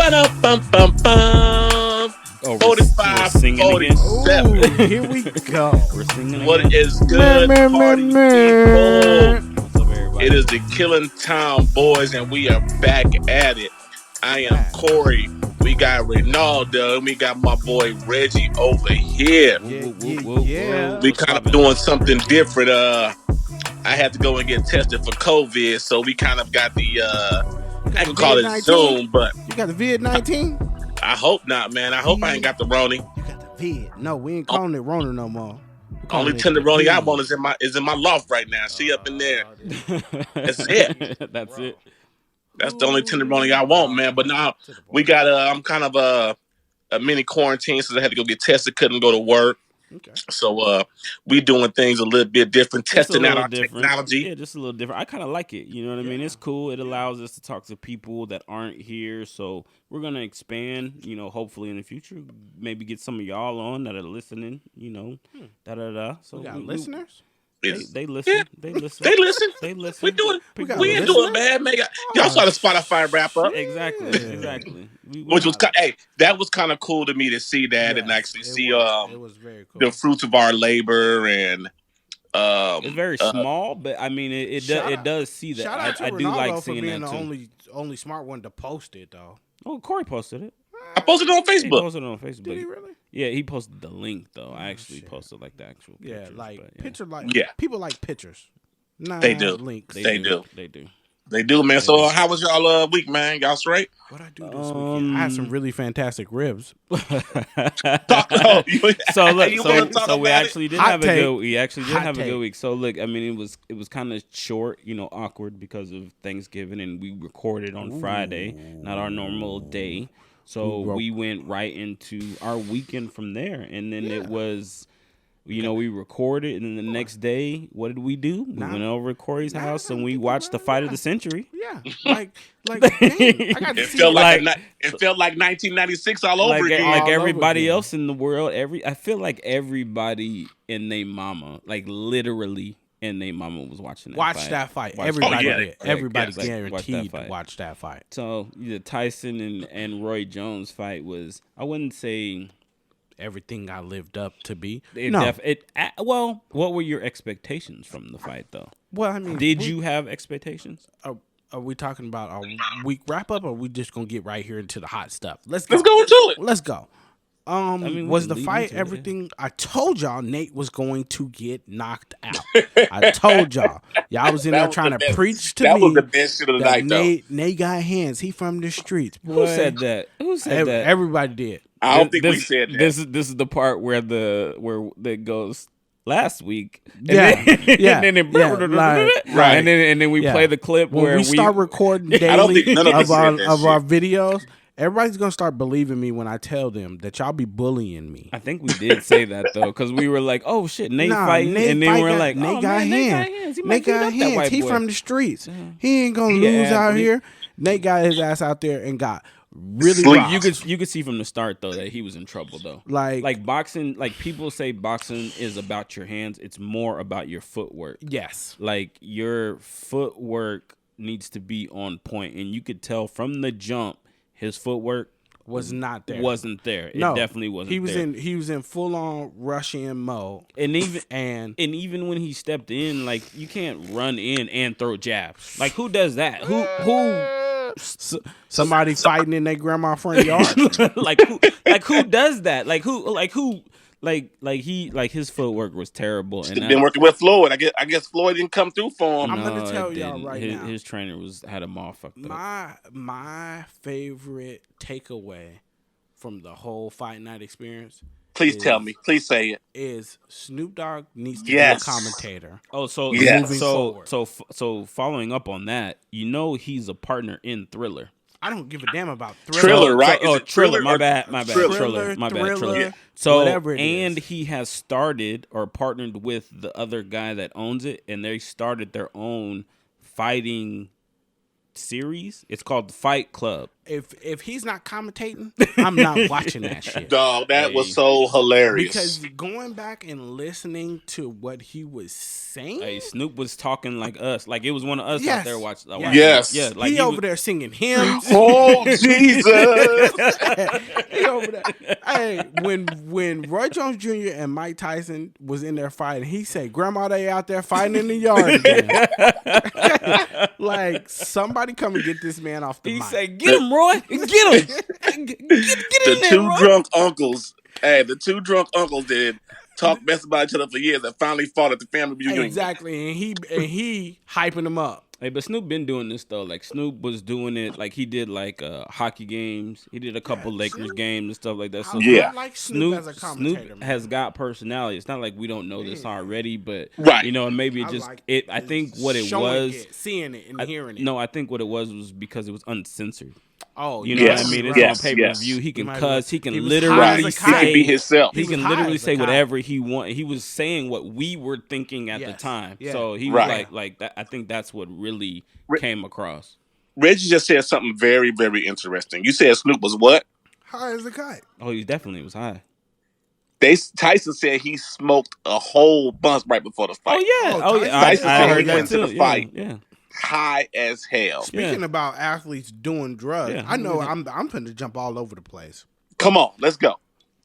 Ba-dum-bum-bum-bum. Oh, we're 45, singing again. 47. Ooh, here we go. We're singing What again. is Man, good, man, party man, people? man. What's up, everybody? It is the Killing Tyme boys, and we are back at it. I am Back. Korey. We got Ronaldo, and we got my boy Reggie over here. Whoop, Yeah, whoop, yeah, whoop, whoop. yeah. We What's kind of poppin'? doing something different. I had to go and get tested for COVID, so we kind of got the You I got can the call vid it 19? Zoom, but You got the vid 19? I hope not, man. I hope I ain't got the Roni. You got the vid. No, we ain't calling it Rona no more. We Only calling it tender the Roni I vid. want is in my loft right now. She up in there. That's it. That's it. That's the only tenderoni I want, man. But now we got I'm kind of a mini quarantine, so I had to go get tested. Couldn't go to work, Okay. so we doing things a little bit different, Just a testing out little our different. technology. Yeah, just a little different. I kind of like it. You know what I mean? It's cool. It allows us to talk to people that aren't here. So we're gonna expand. You know, hopefully in the future, maybe get some of y'all on that are listening. You know, da da da. So We got listeners? They listen. Yeah, They listen. they listen. They listen. We doing. We got We ain't listeners? doing bad, man. Y'all saw the Spotify wrap up, Exactly. Yeah. Exactly. We which was hey, that was kind of cool to me to see that and Yes, actually it see was. It was very cool. the fruits of our labor and It's very small, but I mean, it does see that. Shout out to I do Ronaldo like for seeing being that the too. only smart one to post it though. Oh, Corey posted it. I posted it on He Facebook. posted it on Facebook. Did he really? Yeah, he posted the link though. I actually shit. posted like the actual Yeah, pictures, like but, yeah. picture like Yeah. people like pictures. Nah, They do. links. They do. They do. They do, man. So how was y'all week, man? Y'all straight? What I do this weekend? I had some really fantastic ribs. Oh, So look, you wanna talk so we about actually did Hot have take. a good. We actually did Hot have a take. good week. So look, I mean, it was kind of short, awkward because of Thanksgiving, and we recorded on Friday, not our normal day. So we went right into our weekend from there, and then it was. We recorded, and then the next day, what did we do? We went over to Corey's house, and we watched the fight of the century. Yeah, like dang, I got to It see felt it. it felt like 1996 all over again. Like All over everybody again. else in the world, I feel like everybody and their mama, like literally, and their mama was watching that Watch fight. that fight. Watch Everybody that. did. Correct, Everybody yes. guaranteed Watch that to watch that fight. So the Tyson and Roy Jones fight was, I wouldn't say Everything I lived up to be. well, what were your expectations from the fight though? Well, I mean, Did you have expectations? Are we talking about our week wrap up, or are we just gonna get right here into the hot stuff? Let's go. Let's go into it. Let's go. mean, we Was can the lead fight into it, everything? I told y'all Nate was going to get knocked out. I told y'all. Y'all was in That there was trying the to best. preach to That me was the best shit of the that night, though. Nate got hands. He from the streets. Who Boy, said that? Who said that? Everybody did. I don't think we said that. This is the part where that goes last week. And Yeah, then, yeah, and then, yeah, right. and then we Yeah. play the clip When where we start recording daily think none of us of our said that of our shit. videos, everybody's gonna start believing me when I tell them that y'all be bullying me. I think we did say that though, because we were like, "Oh shit, Nate fighting," Nate and then fight we're got- like, Nate "Oh got man, hands. He might Nate beat got up that hands. white He boy." from the streets. He ain't gonna He a lose out athlete. here. Nate got his ass out there and got really Sleep. rocked. You could see from the start though that he was in trouble though. Like Boxing, like people say boxing is about your hands. It's more about your footwork. yes, Like your footwork needs to be on point, and you could tell from the jump his footwork was not there. wasn't there. It No, definitely wasn't. He was there. he was in full on Russian mode. And even And even when he stepped in, like you can't run in and throw jabs. Like who does that? Who somebody fighting in their grandma front yard. like who does that? Like his footwork was terrible. Should have been working with Floyd. I guess Floyd didn't come through for him. I'm gonna No, tell it y'all didn't. right his, now. His trainer had him all fucked up. My favorite takeaway from the whole fight night experience Please tell me. Please say it. is Snoop Dogg needs to Yes. be a commentator. Oh, so Yes. Moving so forward. so following up on that, he's a partner in Thriller. I don't give a damn about Thriller, right? Oh, Is it Triller. Thriller My or bad. Thriller? My bad. Thriller, Triller. yeah. So Whatever it and is. he has started or partnered with the other guy that owns it, and they started their own fighting series. It's called Fight Club. If he's not commentating, I'm not watching that shit. Dog, that was so hilarious. Because going back and listening to what he was saying, Hey, Snoop was talking like us, like it was one of us Yes. out there watching. Yes. Yeah, like he over there singing hymns. Oh Jesus! He over there. Hey, when Roy Jones Jr. and Mike Tyson was in there fighting, he said, "Grandma, they out there fighting in the yard again." Like, somebody come and get this man off the He mic. said, "Get him, Roy, get him, get in The there, two Roy." drunk uncles. Hey, the two drunk uncles did talk mess about each other for years and finally fought at the family reunion. Exactly, and he hyping him up. Hey, but Snoop been doing this though. Like Snoop was doing it. Like he did like hockey games. He did a couple Lakers games and stuff like that. So Yeah. I like Snoop as a commentator. Snoop man. has got personality. It's not like we don't know this already, but Right. you know, and maybe it I just like it. I think what it showing was, seeing it and hearing it. no, I think what it was because it was uncensored. Oh, You know Yes. what I mean? It's Yes. on pay per view. Yes. He can might cuss. be- He can he was literally high as a He kite. can be say. himself. He He was can high literally as a say kite. whatever he want. He was saying what we were thinking at the Yes. time. Yeah. So he Right. was like that. I think that's what really came across. Reggie just said something very, very interesting. You said Snoop was what? High as a kite. Oh, he definitely was high. Tyson said he smoked a whole bunch right before the fight. Oh, yeah. Tyson I said heard he that went to too. the fight. Yeah. High as hell. Speaking about athletes doing drugs, Yeah. I know I'm finna jump all over the place. Come on, let's go.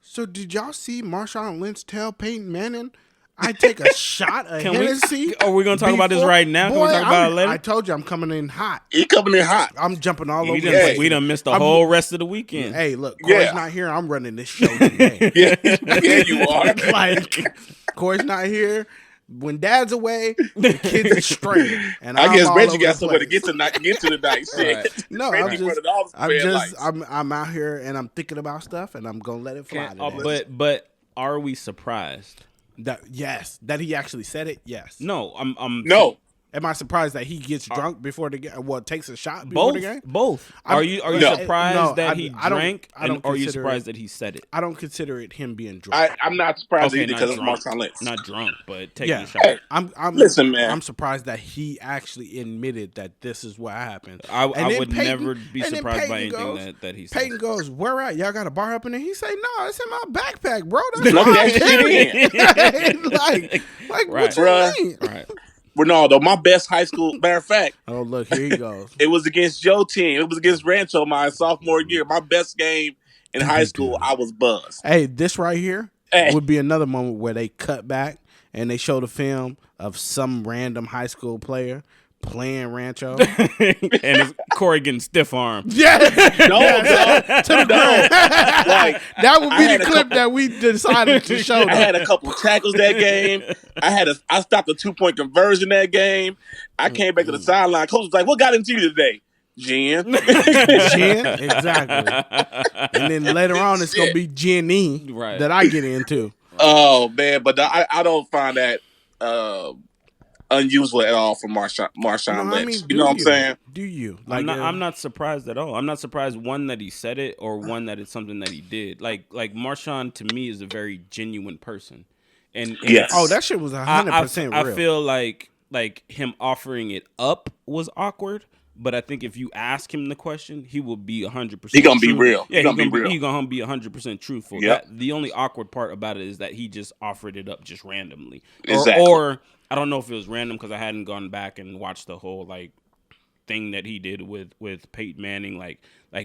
So did y'all see Marshawn Lynch tell Peyton Manning, "I take a shot of Can we- Hennessy"? Are we gonna talk about this before-" right now? Can we Boy, talk about it later? I told you I'm coming in hot. He coming in hot. I'm jumping all over We the done, place. we done missed the I'm- whole rest of the weekend. Hey, look, Corey's Yeah. not here. I'm running this show today. Yeah, yeah, you are. Like, Corey's not here. When Dad's away, the kids are straight. And I guess I'm all Reggie over got the somewhere to place. get to tonight. Shit. Right. No, Reggie I'm just, running all the red lights. I'm out here and I'm thinking about stuff and I'm gonna let it fly. today. But are we surprised? that he actually said it. Yes. No, I'm No. Am I surprised that he gets drunk before the game? Well, takes a shot before both. the game. Both. Are you No. surprised No, that I- he I don't- drank? I don't and are you consider surprised it- that he said it? I don't consider it him being drunk. I'm not surprised Okay, either not because it's drunk. Marshawn Lynch. Not drunk, but taking Yeah, a shot. I'm Listen, man. I'm surprised that he actually admitted that this is what happened. I And then would Peyton- never be and then surprised by Peyton anything goes- that he said. Peyton goes, "Where at? Y'all got a bar up in there?" He say, "No, it's in my backpack, bro. That's Plug why that I'm shit carrying it." like Right. what you Bruh. mean? Right. Ronaldo, my best high school. Matter of fact, Oh, look, here he goes. it was against Joe team. It was against Rancho my sophomore year. My best game in high school, I was buzzed. Hey, this right here Hey. would be another moment where they cut back and they show the film of some random high school player playing Rancho. And it's Korey getting stiff armed. Yes, No, like that would I be had the a clip couple- that we decided to show. I had a couple tackles that game. I stopped a 2-point conversion that game. I came back to the sideline. Coach was like, "What got into you today, Jen?" Gin, exactly. And then later on, it's gonna be Jenny Right. that I get into. Oh man, but I don't find that unusual at all from Marshawn No, I Lynch. mean, You know what I'm saying? Do you? I'm not surprised at all. I'm not surprised one that he said it or one that it's something that he did. Like Marshawn to me is a very genuine person. And Yes. Oh, that shit was 100% real. I feel like him offering it up was awkward. But I think if you ask him the question, he will be 100%. He gonna be real. Yeah, He gonna be real. He's gonna be 100% truthful. Yep. The only awkward part about it is that he just offered it up just randomly. Exactly. Or I don't know if it was random because I hadn't gone back and watched the whole like thing that he did with Peyton Manning. Like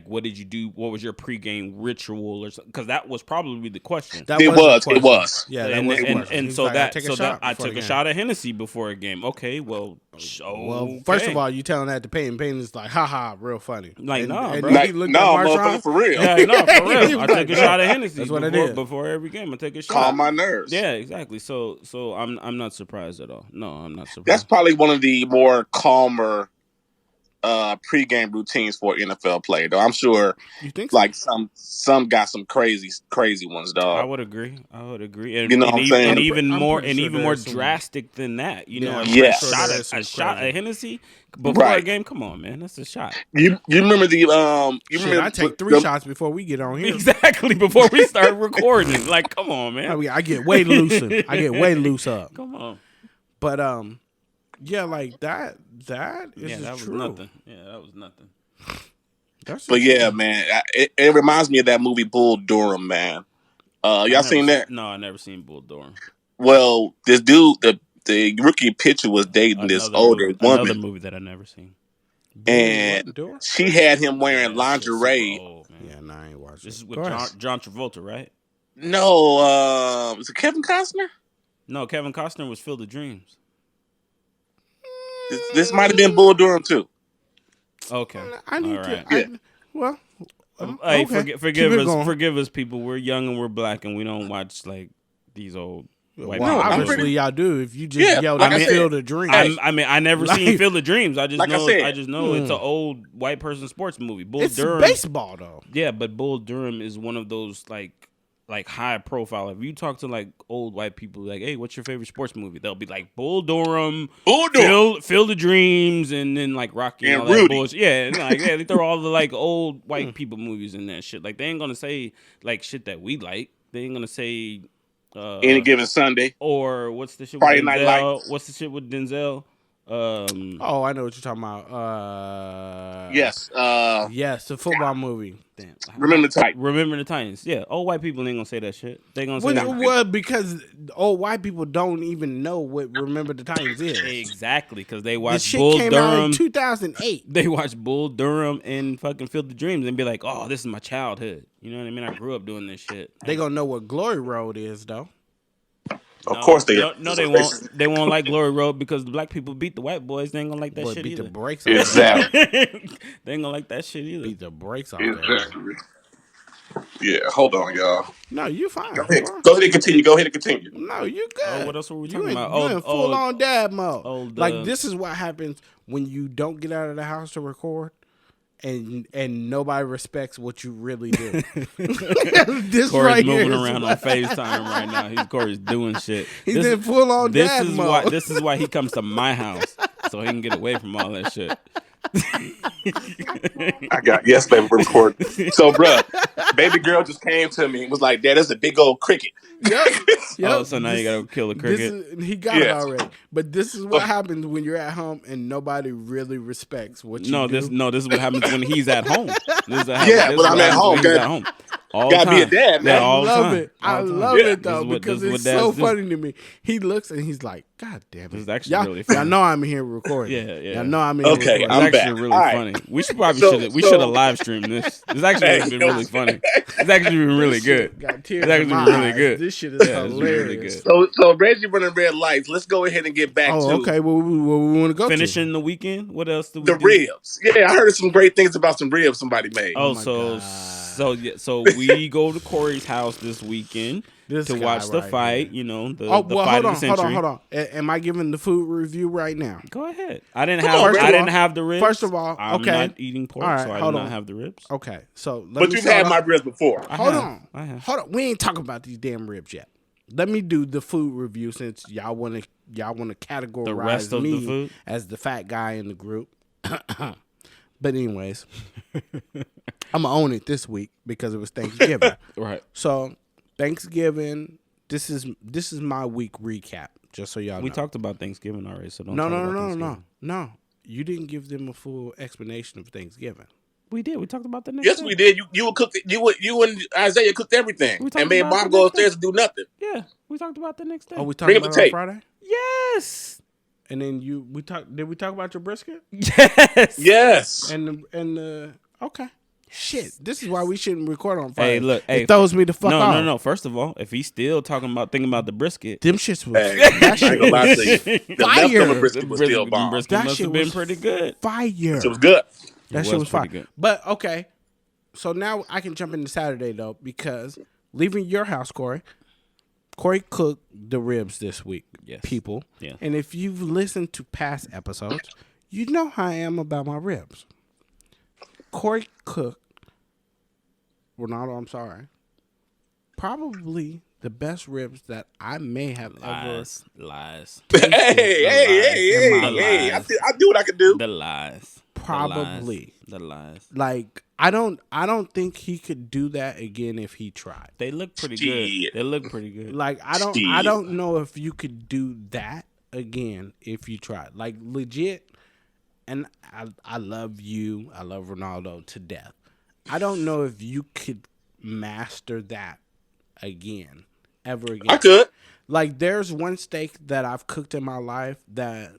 what did you do? What was your pregame ritual or something? Because that was probably the question. That It the was. question. It was. Yeah, that and was the and, question. and He's so like, that I take a so shot that I before took the a game. shot of Hennessy before a game. Okay, well, Well, first of all, you telling that to Peyton. Peyton is like, haha, real funny. Like, nah, and bro. then Like, he looked no, at motherfucker, Marshawn. for real. yeah, no, for real. I Right. took a shot of Hennessy. That's what I before, did. before every game. I take a shot. Calm my nerves. Yeah, exactly. So I'm not surprised at all. No, I'm not surprised. That's probably one of the more calmer pregame routines for an NFL player, though. I'm sure You think so? like some got some crazy ones, I dog. would agree. And, You know what I'm saying? And even I'm more pretty and sure even more there's some- drastic than that. You know, Yeah, a Yes. shot there's some a shot crazy. of Hennessy before a Right. game. Come on, man, that's a shot. You remember the you Shit, remember I take 3 shots before we get on here. Exactly before we start recording. Like, come on, man. I get way loose. I get way loose up. Come on. But Yeah, like that is Yeah, that true. was nothing. Yeah, that was nothing. But yeah, man, it reminds me of that movie Bull Durham, man. Y'all seen that? No, I never seen Bull Durham. Well, this dude, the rookie pitcher was dating this older woman. Another movie that I never seen. And she had him wearing lingerie. Old, man. Yeah, no, I ain't watching. This is with John Travolta, right? No, is it Kevin Costner? No, Kevin Costner was Field of Dreams. This might have been Bull Durham too. Okay, I need to. Well, hey, okay. forgive us, people. We're young and we're black, and we don't watch like these old. White well, obviously y'all do. If you just yelled at Field of Dreams, I mean, I never seen Field of Dreams. I just know it's an old white person sports movie. Bull Durham, baseball though. Yeah, but Bull Durham is one of those like high profile. If you talk to like old white people, like, hey, what's your favorite sports movie? They'll be like Bull Durham, Field of Dreams, and then like Rocky and all that bullshit. Yeah, they throw all the like old white people movies in that shit. Like they ain't gonna say like shit that we like. They ain't gonna say Any Given Sunday or what's the shit Friday with Night Denzel? Lights. What's the shit with Denzel? I know what you're talking about. Yes, the football movie. Damn. Remember the Titans. Remember the Titans. Yeah, old white people ain't gonna say that shit. They gonna say well, because old white people don't even know what Remember the Titans is. Exactly, because they watched shit Bull came Durham out in 2008. They watched Bull Durham and fucking Field of Dreams and be like, "Oh, this is my childhood." You know what I mean? I grew up doing this shit. They gonna know what Glory Road is, though. Of course they no, they won't. They won't like Glory Road because the black people beat the white boys. They ain't gonna like that shit beat either. The brakes off exactly. They ain't gonna like that shit either. Beat the brakes off exactly. Yeah, hold on, y'all. No, you fine. Go ahead and continue. No, you good. Oh, what else were we talking about? You in full on dad mode. Like this is what happens when you don't get out of the house to record. And nobody respects what you really do. This Korey's right moving around on FaceTime right now. Korey's doing shit. He's in full on dad mode. This is why he comes to my house so he can get away from all that shit. I got baby record. So, bruh, baby girl just came to me and was like, "Dad, that's a big old cricket." Yep. Oh, so now you gotta kill the cricket. He got it already. But this is what happens when you're at home and nobody really respects what you do. This is what happens when he's at home. When I'm at home. Gotta be a dad, man. I love it though because it's so funny to me. He looks and he's like, "God damn it!" This is actually really funny. Y'all know I'm here recording. Yeah. Y'all know I'm here. Okay, recording. I'm it's actually really funny. We should probably should have live streamed this. It's actually been really funny. It's actually been really good. It's actually been really good. This shit is hilarious. So Reggie running red lights. Let's go ahead and get back to. Okay. Well, we want to go finishing the weekend. What else do we do? Ribs. Yeah, I heard some great things about some ribs somebody made. So we go to Korey's house this weekend to watch the fight. Here. You know, the fight of the century. Hold on. Am I giving the food review right now? Go ahead. I didn't have the ribs. First of all, I'm not eating pork, so I did not have the ribs. Okay, so but you've had my ribs before. Hold on. We ain't talking about these damn ribs yet. Let me do the food review since y'all want to categorize the rest of me the food? As the fat guy in the group. But anyways, I'm gonna own it this week because it was Thanksgiving. Right. So Thanksgiving. This is my week recap. Just so y'all know. We talked about Thanksgiving already, so don't. No. You didn't give them a full explanation of Thanksgiving. We did. We talked about the next. Yes, day. we did. You would cook. You and Isaiah cooked everything, and made Bob go upstairs and do nothing. Yeah, we talked about the next day. Oh, we talked about it on Friday. Yes. And then Did we talk about your brisket? Yes. And okay. Shit. This is why we shouldn't record on Friday. Hey, look. It throws me the fuck off. No. First of all, if he's still thinking about the brisket, them shits was that shit was fire. The leftover brisket was still bomb. That must have been pretty good. Fire. It was good. That shit was fire. Good. But okay. So now I can jump into Saturday though, because leaving your house, Korey cooked the ribs this week. Yes. People. Yeah. And if you've listened to past episodes, you know how I am about my ribs. Korey cooked, Ronaldo, I'm sorry, probably the best ribs that I may have ever. Lies. Hey. I do what I can do. The lies. Probably. The lies. Like, I don't think he could do that again if he tried. They look pretty good. They look pretty good. Like, I don't know if you could do that again if you try. Like legit, and I love you. I love Ronaldo to death. I don't know if you could master that again, ever again. I could. Like there's one steak that I've cooked in my life that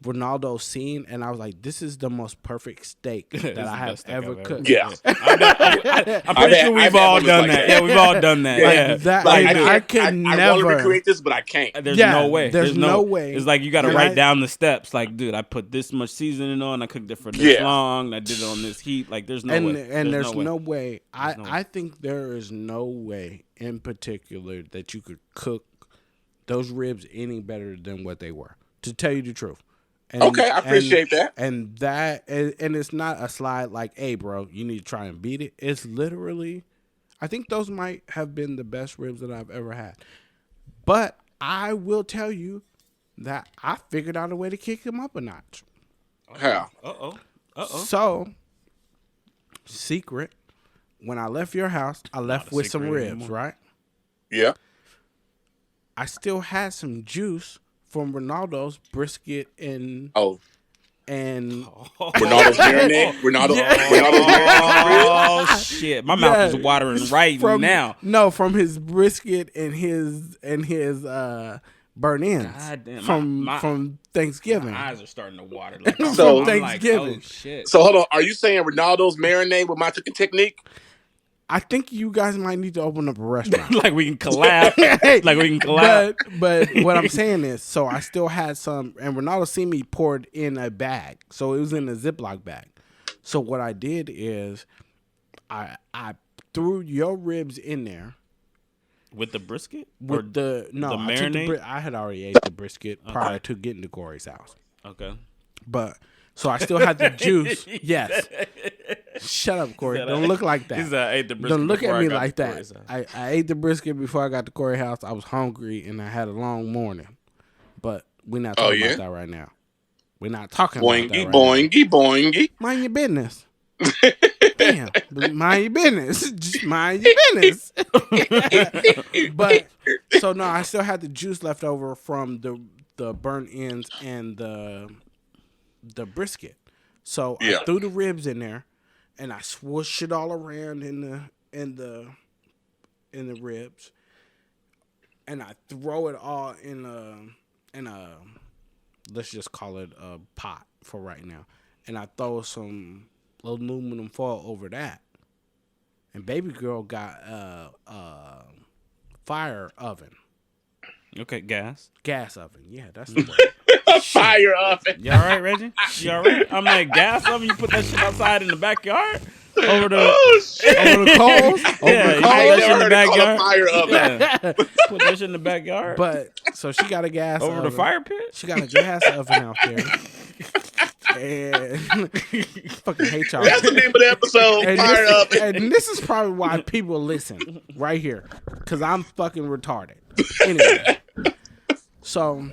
Ronaldo seen, and I was like, "This is the most perfect steak that I have ever cooked." Yeah, I'm pretty sure we've all done that. Yeah, we've all done that. Yeah, that, like, I can I never want to recreate this, but I can't. There's no way. There's no way. It's like you got to write down the steps. Like, dude, I put this much seasoning on. I cooked it for this long. I did it on this heat. Like, there's no way. And there's no way. I think there is no way in particular that you could cook those ribs any better than what they were. To tell you the truth. And, okay, I appreciate that. And it's not a slide like, hey, bro, you need to try and beat it. It's literally, I think those might have been the best ribs that I've ever had. But I will tell you that I figured out a way to kick him up a notch. How? So, secret, when I left your house, I left with some ribs, right? Yeah. I still had some juice from Ronaldo's brisket and Ronaldo's marinade. Ronaldo's Oh shit! My mouth is watering now. No, from his brisket and his burnt ends. God damn, from Thanksgiving. My eyes are starting to water. Like, so I'm Thanksgiving. like, oh shit! So hold on, are you saying Ronaldo's marinade with my cooking technique? I think you guys might need to open up a restaurant. Like we can collab. Like we can collab. But what I'm saying is, so I still had some, and Ronaldo seen me poured in a bag. So it was in a Ziploc bag. So what I did is I threw your ribs in there. With the brisket? With the marinade? I had already ate the brisket prior to getting to Korey's house. Okay. But so I still had the juice. Yes. Shut up, Korey. Don't look like that. He said I ate the brisket. Don't look at me like that. Korey's house. I ate the brisket before I got to Korey's house. I was hungry and I had a long morning. But we're not talking about that right now. We're not talking about that right now. Boingy. Mind your business. Damn. Mind your business. Just mind your business. But so no, I still had the juice left over from the burnt ends and the brisket. So I threw the ribs in there and I swooshed it all around in the ribs. And I throw it all in a let's just call it a pot for right now. And I throw some aluminum foil over that. And baby girl got a fire oven. Okay, gas oven. Yeah, that's the word. Fire oven. You all right, Reggie? You all right? I'm like, gas oven? You put that shit outside in the backyard? Over the coals? Yeah, you put that shit in the backyard? Fire oven. Yeah. Put that shit in the backyard? But, so she got a gas over oven. The fire pit? She got a gas oven out there. And fucking hate y'all. That's the name of the episode. Fire oven. And this is probably why people listen right here. Because I'm fucking retarded. Anyway. So,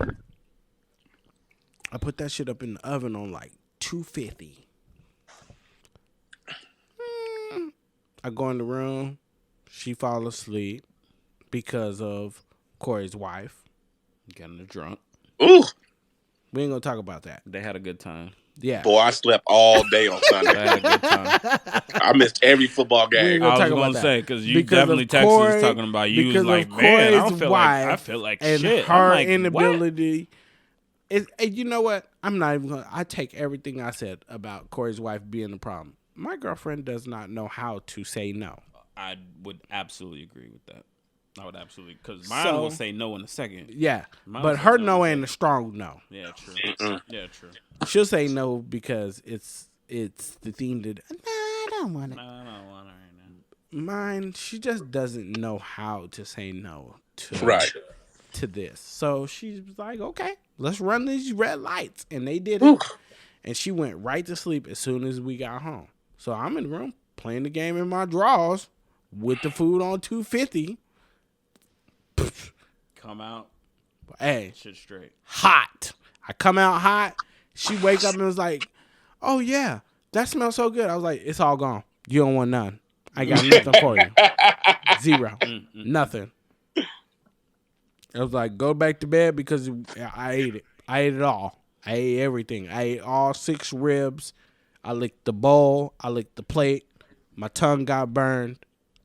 I put that shit up in the oven on like 250. I go in the room. She fall asleep because of Korey's wife. Getting her drunk. Ooh. We ain't gonna talk about that. They had a good time. Yeah. Boy, I slept all day on Sunday. They had a good time. I missed every football game. I was going to say, because you definitely texted us talking about you. Was like, man, I feel like and shit. Her like, inability. And you know what? I'm not even going to. I take everything I said about Korey's wife being the problem. My girlfriend does not know how to say no. I would absolutely agree with that. I would absolutely, because mine will say no in a second. Yeah, but her no ain't a strong no. Yeah, true. Yeah, true. She'll say no because it's the theme that I don't want it. No, I don't want it right now. Mine, she just doesn't know how to say no to this. So she's like, okay, let's run these red lights, and they did it. And she went right to sleep as soon as we got home. So I'm in the room playing the game in my drawers with the food on 250. Come out. Hey, shit straight. Hot. I come out hot. She wake up and was like, "Oh yeah, that smells so good." I was like, "It's all gone. You don't want none. I got nothing for you. Zero. Nothing." I was like, go back to bed because I ate it. I ate it all. I ate everything. I ate all 6 ribs. I licked the bowl. I licked the plate. My tongue got burned.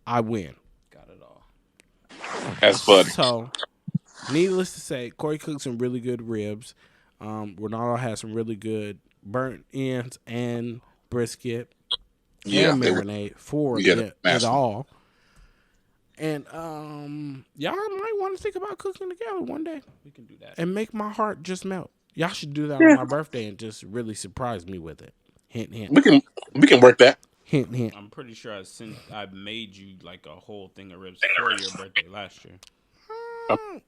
I win. Got it all. That's funny. So, needless to say, Korey cooked some really good ribs. Ronaldo had some really good burnt ends and brisket and marinade for it all. And y'all might want to think about cooking together one day. We can do that. And make my heart just melt. Y'all should do that on my birthday and just really surprise me with it. Hint, hint. We can work that. Hint, hint. I'm pretty sure I made you like a whole thing of ribs for your birthday last year.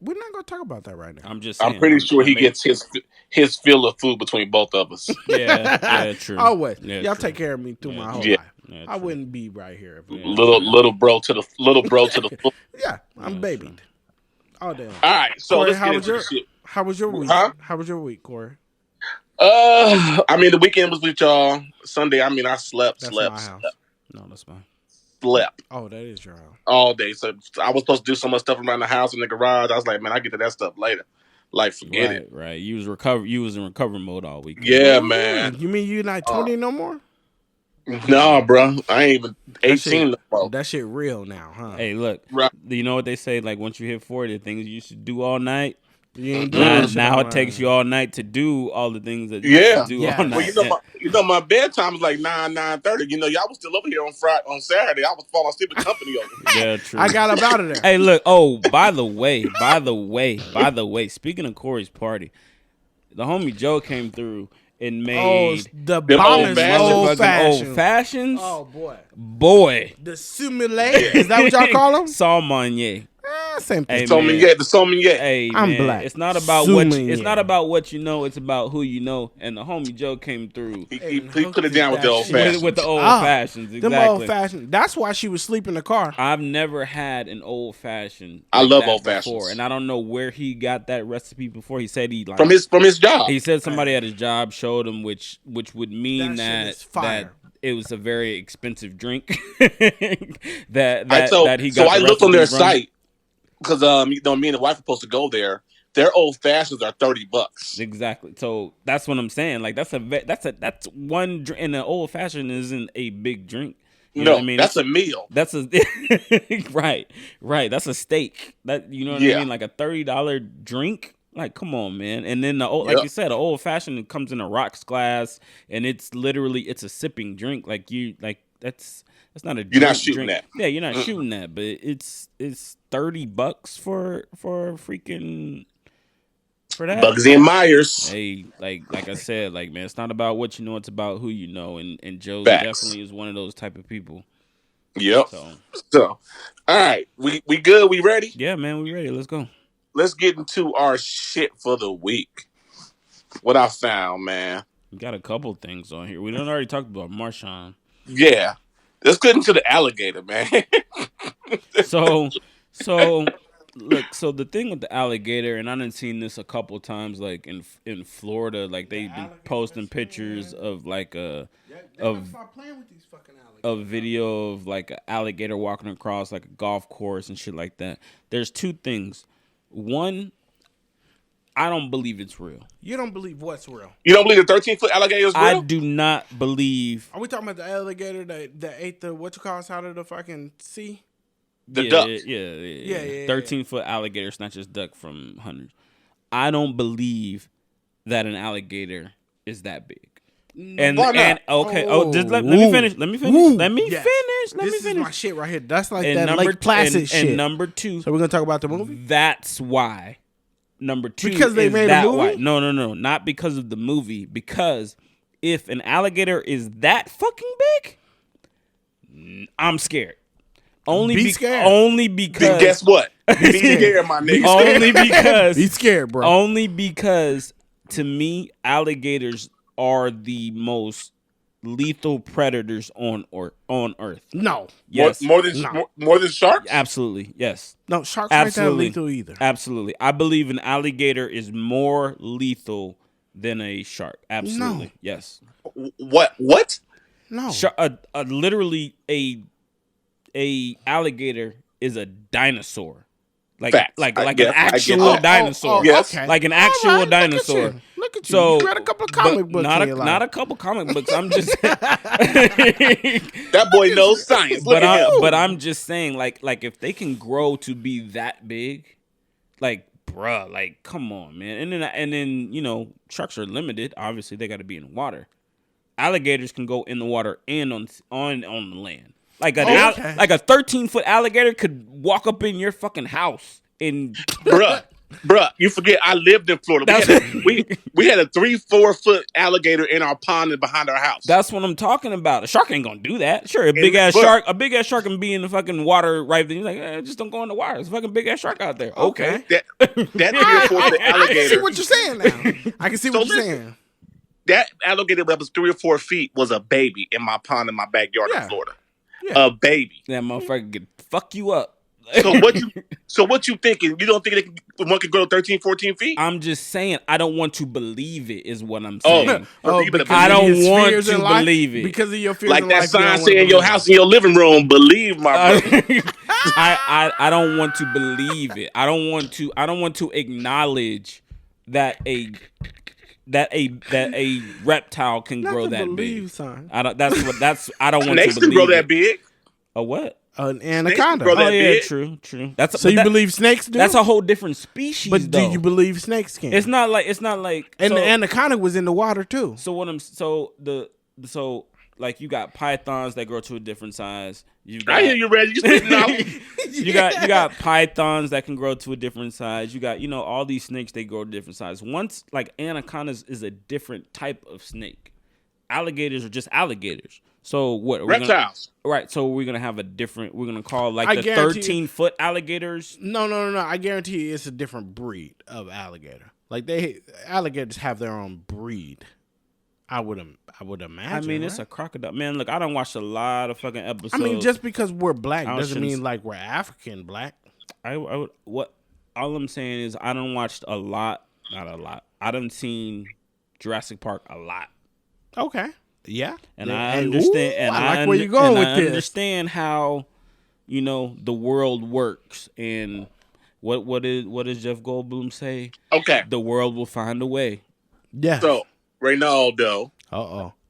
We're not gonna talk about that right now. I'm just saying. I'm pretty sure he gets his fill of food between both of us. Yeah, true. Always. Yeah, Y'all true. take care of me through my whole life. Yeah, I wouldn't be right here. Little bro to the full. Yeah, I'm babied. All day. All right, so Korey, let's get into this shit. How was your week? Huh? How was your week, Korey? I mean, the weekend was with y'all. Sunday, I mean, I slept. That's my house. No, that's mine. Slept Oh, that is your house. all day. So I was supposed to do so much stuff around the house in the garage. I was like, man, I get to that stuff later. Like, forget it. Right. You was in recovery mode all week. Yeah, man. You mean you not 20 no more? No, bro. I ain't even 18 no more. That shit real now, huh? Hey, look. Right. You know what they say? Like once you hit 40, the things you used to do all night. You ain't doing that shit Now all it takes night. you all night to do all the things that you used to do all night. Well, my bedtime was like 9:30. You know, y'all was still over here on Saturday. I was falling asleep with company over here. Yeah, true. I got up out of there. Hey, look. Oh, by the way. Speaking of Korey's party, the homie Joe came through and made the bombest old fashions. Oh boy. The sommelier. Is that what y'all call them? Salmonier. Same thing. The sommelier. Hey, I'm man, black. it's not about it's not about what you know. It's about who you know. And the homie Joe came through. He put it down with the old fashions. With the old fashions, exactly. Them old fashioned. That's why she was sleeping in the car. I've never had an old fashioned. I love old fashions, and I don't know where he got that recipe before. He said from his job. He said somebody at his job showed him, which would mean that it was a very expensive drink. that he got. So I looked on their site. Because me and the wife are supposed to go there. Their old fashions are $30. Exactly. So that's what I'm saying. Like that's one drink, and an old fashioned isn't a big drink. You know what I mean? That's a meal. That's a right. That's a steak. That you know what I mean? Like a $30 drink. Like, come on, man. And then like you said, the old fashioned comes in a rocks glass, and it's a sipping drink. That's not a drink. You're not shooting that. Yeah, you're not shooting that, but it's $30 for freaking for that. Bugsy and Myers. Hey, like I said, like man, it's not about what you know, it's about who you know, and Joe definitely is one of those type of people. Yep. So all right, we good? We ready? Yeah, man, we ready. Let's go. Let's get into our shit for the week. What I found, man. We got a couple things on here. We done already talked about Marshawn. Yeah. Let's get into the alligator, man. So look, so the thing with the alligator, and I done seen this a couple times, like in Florida, like they've been posting pictures of like a video of like an alligator walking across like a golf course and shit like that. There's two things. One, I don't believe it's real. You don't believe what's real? You don't believe the 13-foot alligator is real? I do not believe. Are we talking about the alligator that ate the out of the fucking sea? The duck. Yeah. 13-foot alligator snatches duck from hunters. I don't believe that an alligator is that big. And okay. Just let me finish. Let me finish. This is my shit right here. That's like and that Lake Placid shit. And number two. So we're gonna talk about the movie. That's why. Number two, because they made a movie. Why. No, not because of the movie. Because if an alligator is that fucking big, I'm scared. Only scared. Only because. Then guess what? Be scared, my nigga. Only because. Be scared, bro. Only because, to me, alligators are the most lethal predators on Earth. No. Yes. More than sharks? Absolutely. Yes. No, sharks aren't that lethal either. Absolutely. I believe an alligator is more lethal than a shark. Absolutely. No. Yes. What? No. Literally a alligator is a dinosaur. Like Facts. like I an guess. actual dinosaur. Yes. Okay. Like an actual All right, dinosaur. Look at you. So You read a couple of comic but books. not a couple comic books. I'm just That boy knows science. Look at him. but I'm just saying, like if they can grow to be that big, like bruh, like come on, man. And then you know, sharks are limited. Obviously, they got to be in water. Alligators can go in the water and on the land. Like like a 13-foot alligator could walk up in your fucking house and Bruh, you forget I lived in Florida. We had a 3-4 foot alligator in our pond and behind our house. That's what I'm talking about. A shark ain't gonna do that. Sure, a big ass shark can be in the fucking water right there. You're like, just don't go in the water. There's a fucking big ass shark out there. Okay. That 3 or 4 foot alligator. I can see what you're saying now. I can see what you're saying. That alligator that was 3 or 4 feet was a baby in my pond in my backyard in Florida. Yeah. A baby. That motherfucker could fuck you up. So what you thinking? You don't think one could grow 13, 14 feet? I'm just saying I don't want to believe it is what I'm saying. I don't want to believe it. Because of your fears like in that life, sign saying your house in your living room, believe my brother. I don't want to believe it. I don't want to acknowledge that a reptile can grow that big. Son. I don't want to believe. Snakes can grow that big. A what? An anaconda. Oh yeah, big. True. So you believe snakes do? That's a whole different species. But though. do you believe snakes can? It's not like. And the anaconda was in the water too. So like you got pythons that grow to a different size. I hear you, Reggie. You spitting out. You got pythons that can grow to a different size. You got all these snakes, they grow to different size. Once like anacondas is a different type of snake. Alligators are just alligators. So what? Reptiles. Right. So we're gonna have we're gonna call like the 13-foot alligators. No. I guarantee you it's a different breed of alligator. Like alligators have their own breed. I would imagine. I mean, it's a crocodile. Man, look, I don't watch a lot of fucking episodes. I mean, just because we're black doesn't mean like we're African black. All I'm saying is I don't watch a lot, not a lot. I done seen Jurassic Park a lot. Okay. Yeah. And I understand. I like where you're going with this. I understand how, the world works and what does Jeff Goldblum say? Okay. The world will find a way. Yeah. So Ronaldo.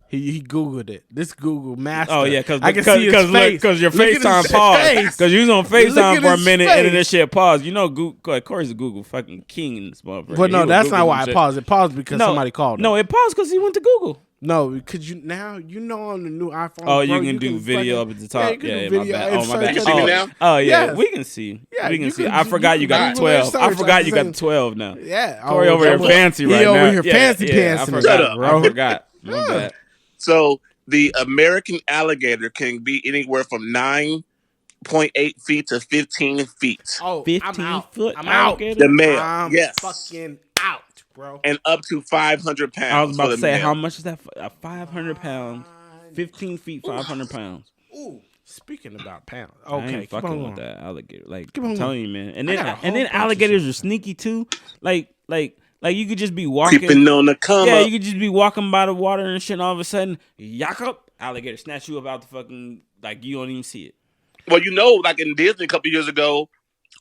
He Googled it. This Google master. Oh yeah, I can see his face. Because your FaceTime paused. Because you was on FaceTime for a minute and then this shit paused. Korey's a Google fucking king in this motherfucker. But no, that's not why I paused. It paused because somebody called him. No, it paused because he went to Google. No, because now on the new iPhone. Oh, you can do video up at the top. Yeah, my bad. My bad. You can see me now? Oh yeah, yes. we can see. Yeah, we can see. I forgot you got 12. I forgot you got 12 now. Yeah, Korey over here fancy right now. He over here fancy pants. I forgot. My bad. So the American alligator can be anywhere from 9.8 feet to 15 feet. Oh, 15-foot alligator? The male, I'm yes. fucking out, bro. And up to 500 pounds. I was about to say, male. how much is that? 500 pounds. 15 feet, 500 pounds. Ooh, speaking about pounds. Okay, I ain't keep fucking on with that alligator. Like, Keep I'm on telling you, man. And I got a then whole alligators are sneaky too. Like you could just be walking. Creeping on the come Yeah, up. you could just be walking by the water and shit, and all of a sudden, yak up, alligator snatch you up out the fucking, like, you don't even see it. Well, like in Disney a couple years ago,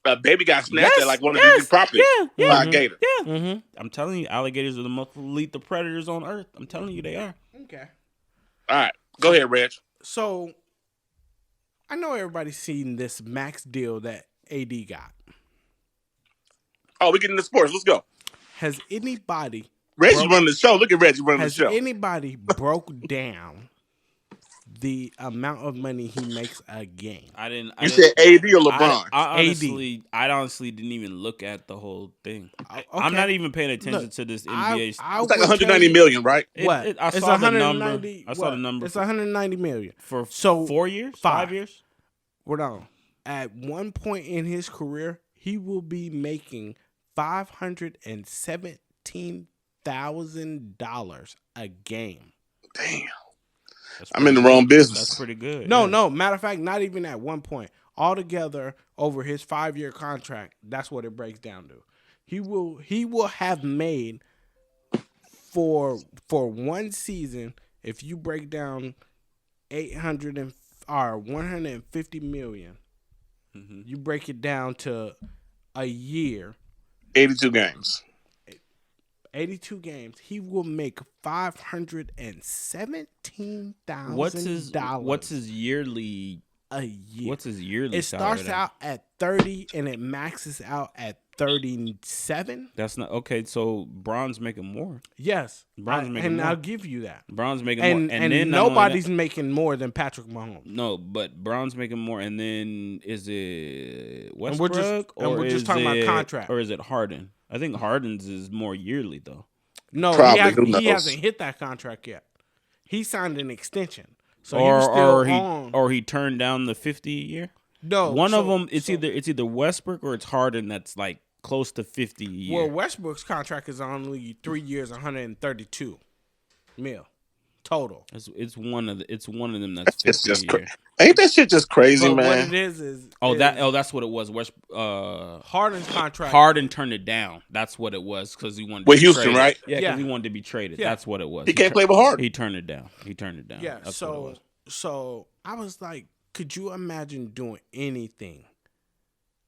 a baby got snatched at like one of these properties by a gator. Yeah. Mm-hmm. I'm telling you, alligators are the most lethal predators on Earth. I'm telling you, they are. Okay. All right. Go ahead, Reg. So, I know everybody's seen this max deal that AD got. Oh, we get into sports. Let's go. Has anybody... Reggie running the show. Look at Reggie running the show. Has anybody broke down the amount of money he makes a game? You said AD or LeBron? I honestly didn't even look at the whole thing. Okay. I'm not even paying attention to this NBA. It's like 190 million, right? I saw the number. I saw the number. It's 190 million for 4 years, 5 years. Hold on. At one point in his career, he will be making $517,000 a game. Damn. I'm in the wrong business. That's pretty good. No. Matter of fact, not even at one point. Altogether, over his 5-year contract, that's what it breaks down to. He will have made for one season, if you break down 150 million, you break it down to a year, 82 games. 82 games, he will make $517,000. What's his yearly? A year? What's his yearly? It starts out at 30 and it maxes out at 37. That's not okay. So Braun's making more. Yes, Braun's making more. I'll give you that. Braun's making more, And then nobody's making more than Patrick Mahomes. No, but Braun's making more, and then is it Westbrook? We're just talking about contract, or is it Harden? I think Harden's is more yearly though. No, Probably, he hasn't hit that contract yet. He signed an extension, so or, he was still or he turned down the 50 a year. No, one of them. It's either Westbrook or it's Harden. That's like close to 50 a year. Well, Westbrook's contract is only 3 years, 132 mil total. It's one of them that's 50 it's just a year. Ain't that shit just crazy, but man? What it is that's what it was. Harden's contract. Harden turned it down. That's what it was because he wanted with to be Houston, traded. right? Yeah, because he wanted to be traded. Yeah. That's what it was. He can't play with Harden. He turned it down. Yeah. That's So I was like, could you imagine doing anything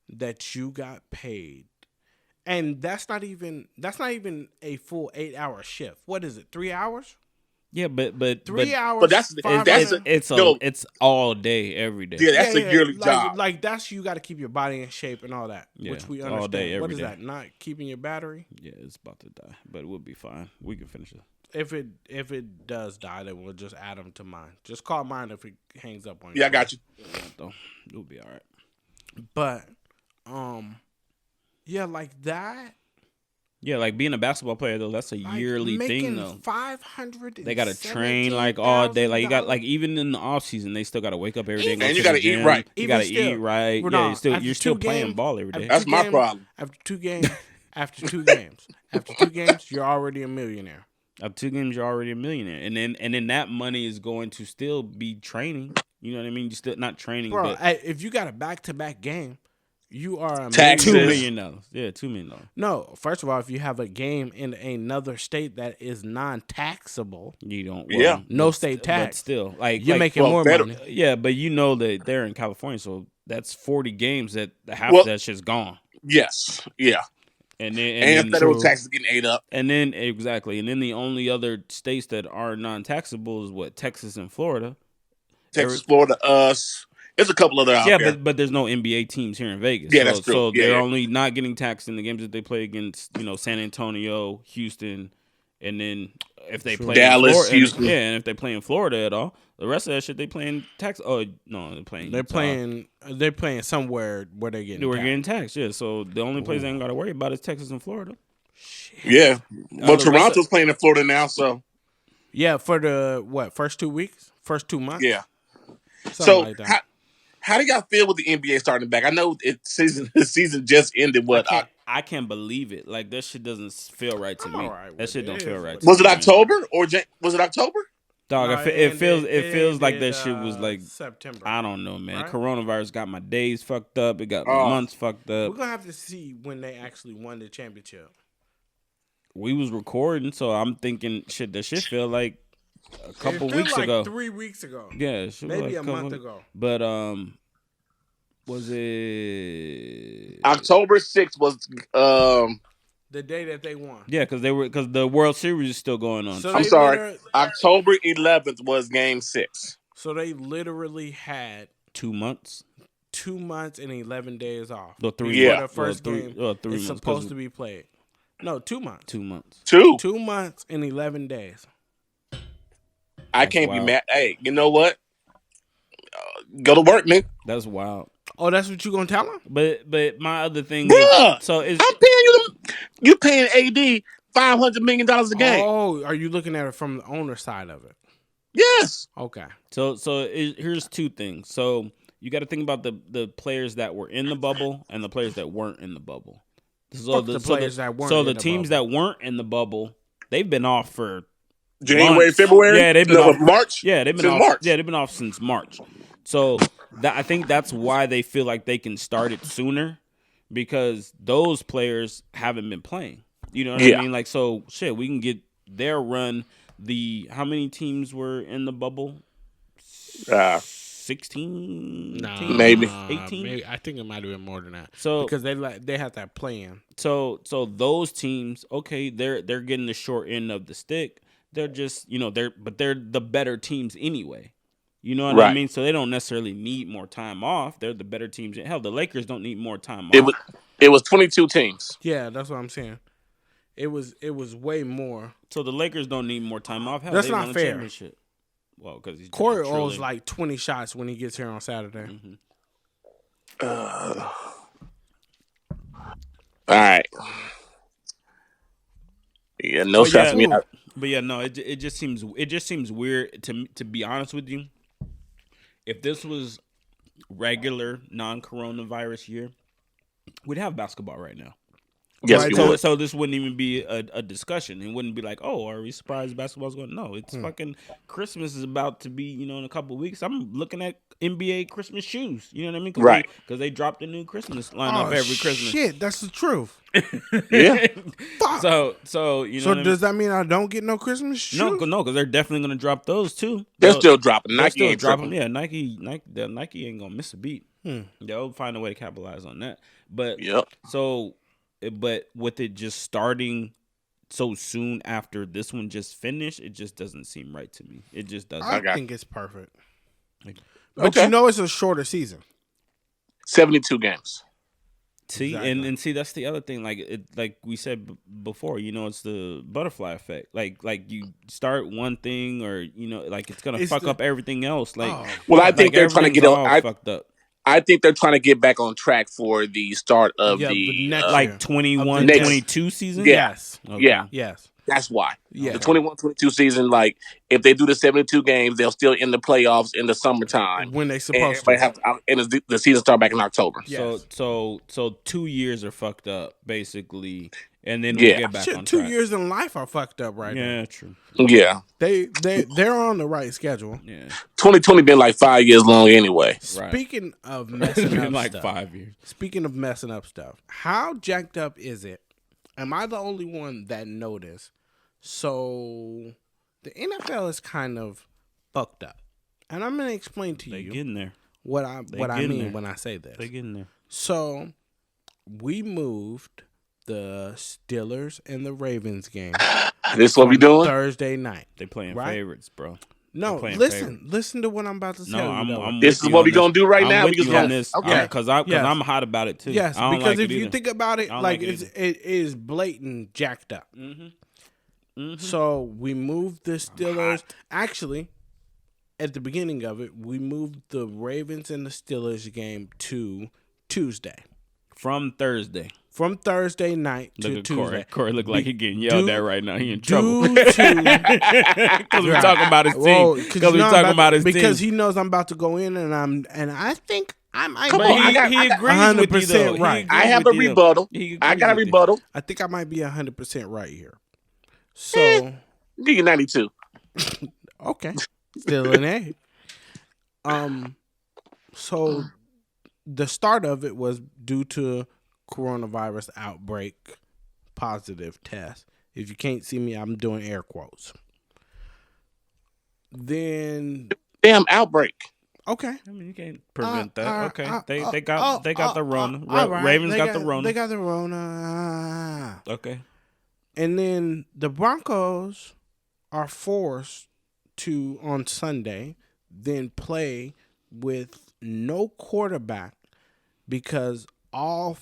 that you got paid? And that's not even a full 8-hour shift. What is it? 3 hours? Yeah, but 3 hours. But it's all day, every day. Yeah, that's a yearly job. Like that's you got to keep your body in shape and all that, Yeah, which we all understand. day, every what is day. that? Not keeping your battery? Yeah, it's about to die, but we'll be fine. We can finish it. If it does die, then we'll just add them to mine. Just call mine if it hangs up on you. Yeah, I got you. Though it'll be all right. But yeah, like that. Yeah, like being a basketball player though, that's a yearly thing though. 500. They gotta train like all day. Like you got like even in the off season, they still gotta wake up every day. And you gotta eat right. You gotta eat right. Yeah, you're still playing ball every day. That's my problem. After two games, you're already a millionaire. After 2 games, you're already a millionaire, and then that money is going to still be training. You know what I mean? You still not training, bro. but If you got a back-to-back game, you are a Taxes. $2 million. Yeah, $2 million. No, first of all, if you have a game in another state that is non-taxable, you don't. Yeah. No state tax. But still, like you're making more money. Yeah, but you know that they're in California, so that's 40 games that half of that shit's gone. Yes. Yeah. And then federal taxes getting ate up. And then exactly, and then the only other states that are non-taxable is what, Texas and Florida. Texas, Florida, us. There's a couple other out there. Yeah, but there's no NBA teams here in Vegas. Yeah, that's true. So they're only not getting taxed in the games that they play against, San Antonio, Houston, and then if they play Dallas, in Florida, Houston. and if they play in Florida at all, the rest of that shit they playing tax. Oh no, they're playing somewhere where they're getting. We're getting taxed. Yeah, so the only place they ain't got to worry about is Texas and Florida. Shit. Yeah, well, Toronto's playing in Florida now, so yeah, for the first 2 weeks, first 2 months. Yeah. Something So like how do y'all feel with the NBA starting back? I know the season just ended. What I can't believe it. Like that shit doesn't feel right to me. That shit don't feel right. Was it October or was it October? Dog, No, it feels like that shit was like September. I don't know, man. Right? Coronavirus got my days fucked up. It got my months fucked up. We're gonna have to see when they actually won the championship. We was recording, so I'm thinking shit. That shit feel like a couple weeks ago. 3 weeks ago. Yeah, maybe a month ago. But was it October 6th was the day that they won? Yeah, because the World Series is still going on. So I'm sorry, October 11th was Game 6. So they literally had 2 months. 2 months and 11 days off. The first game 3 is months, supposed to be played. No, 2 months. 2 months. 2 months and 11 days. I can't be mad. Hey, you know what? Go to work, man. That's wild. Oh, that's what you gonna tell him? But my other thing, bruh, so is I'm paying you paying AD $500 million a game. Oh, are you looking at it from the owner side of it? Yes. Okay. So here's 2 things. So you got to think about the players that were in the bubble and the players that weren't in the bubble. So the teams that weren't in the bubble, they've been off for January, months. February. Yeah, they've been off March. Yeah, they've been since off. March. Yeah, they've been off since March. So I think that's why they feel like they can start it sooner, because those players haven't been playing. You know what I mean? Like, so shit, we can get their run. How many teams were in the bubble? 6 16 Nah, teams, Maybe. 18. Maybe, I think it might have been more than that. So because they have that plan. So those teams, okay, they're getting the short end of the stick. They're just, they're the better teams anyway. You know what I Right. mean? So they don't necessarily need more time off. They're the better teams. Hell, the Lakers don't need more time It off. was 22 teams. Yeah, that's what I'm saying. It was way more. So the Lakers don't need more time off. Hell, That's they not won a fair. championship. Well, because he's Korey truly- owes like 20 shots when he gets here on Saturday. All right. Yeah, no But shots yeah, me out. But yeah, no, it just seems weird to be honest with you. If this was regular non-coronavirus year, we'd have basketball right now. Yes, Right, we would. So this wouldn't even be a discussion. It wouldn't be like, oh, are we surprised basketball's going? No, it's fucking Christmas is about to be, in a couple of weeks. I'm looking at NBA Christmas shoes. You know what I mean? Right. Because they dropped a new Christmas lineup every Christmas. Shit, that's the truth. Yeah. Fuck. So you know. So what I mean? does that mean I don't get no Christmas shoes? No, because they're definitely gonna drop those too. They're still dropping. They'll Nike still ain't drop tripping. them. Yeah, Nike ain't gonna miss a beat. They'll find a way to capitalize on that. But Yep. but with it just starting so soon after this one just finished, it just doesn't seem right to me. It just doesn't. I Okay. think it's perfect. But Okay. it's a shorter season. 72 games. See, Exactly. and see, that's the other thing. Like we said before, it's the butterfly effect. Like you start one thing, or like it's gonna fuck up everything else. Like, Well, I think they're trying to get all fucked up. I think they're trying to get back on track for the start of the next Like year. 21, Next- 22 season. Yeah. Yes. Okay. Yeah. Yes. That's why. Yeah. The 21-22 season, like, if they do the 72 games, they'll still end the playoffs in the summertime. When they And supposed everybody to. and the season start back in October. Yes. So 2 years are fucked up basically, and then we'll Yeah. get back Shit, on 2 track. years in life are fucked up right now. Yeah, true. Yeah. They're on the right schedule. Yeah, 2020 been like 5 years long anyway. right. Speaking of It's messing been up like stuff. 5 years. Speaking of messing up stuff, how jacked up is it? Am I the only one that noticed? So the NFL is kind of fucked up, and I'm gonna explain to They you getting there. what I getting mean there. when I say this. They getting there. So we moved the Steelers and the Ravens game This is what we from doing? Thursday night. They playing Right? favorites, bro. No, They're playing listen to what I'm about to tell No, you. though. I'm This with is you what on we this. gonna do right I'm now. with Because you on yes. this. Okay. Because Yes. I'm hot about it too. Yes, I don't because like if it you either. think about it, I don't like like it it is blatant jacked up. So we moved the Steelers. Actually, at the beginning of it, we moved the Ravens and the Steelers game to Tuesday. From Thursday. From Thursday night to Look at Tuesday. Corey look like he getting yelled at right now. He in trouble. Due to Because we're talking about his Well, team. 'cause Because you we're know talking I'm about his team. because he knows I'm about to go in, and I think I might. Come be- on, But he agrees with you 100% though. right. I have a rebuttal. I got a rebuttal. I think I might be 100% right here. So Give you 92. okay, still an A. So the start of it was due to coronavirus outbreak positive test. If you can't see me, I'm doing air quotes. Then Damn outbreak. okay. I mean, you can't prevent that. Okay. They got the Rona. all right. Ravens They got the Rona. They got the Rona. Okay. And then the Broncos are forced to, on Sunday, then play with no quarterback because all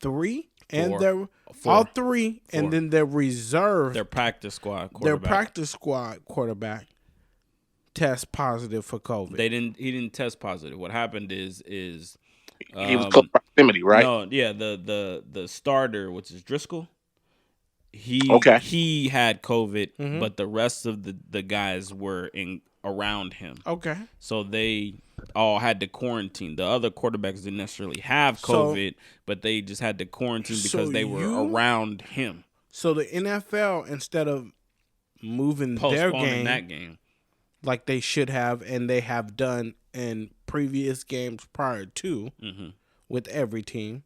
three and Four. all three Four. and then their reserve, Their practice squad their quarterback. practice squad quarterback test positive for COVID. He didn't test positive. What happened is He was close proximity, right? No, yeah, the starter, which is Driscoll, Okay. he had COVID, Mhm. but the rest of the guys were around him. Okay. So they all had to quarantine. The other quarterbacks didn't necessarily have So- COVID, but they just had to quarantine because So they were you- around him. So the NFL, instead of moving their Postponing game that game. like they should have and they have done in previous games prior to with every team,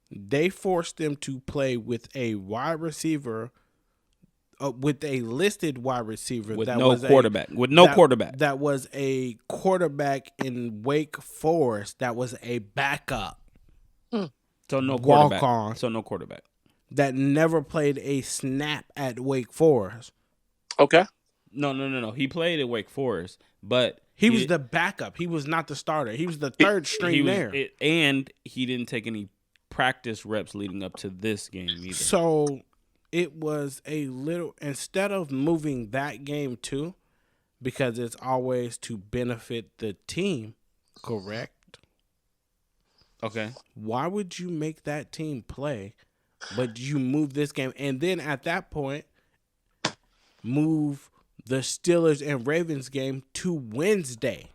they forced them to play with a wide receiver with a listed wide receiver with that no was quarterback. That was a quarterback in Wake Forest. That was a backup. So no walk quarterback. on. So no quarterback. That never played a snap at Wake Forest. Okay. No. He played at Wake Forest, but he was the backup. He was not the starter. He was the third string there. And he didn't take any practice reps leading up to this game either. So it was a little, instead of moving that game too, because it's always to benefit the team, correct? Okay. Why would you make that team play, but you move this game? And then at that point, move the Steelers and Ravens game to Wednesday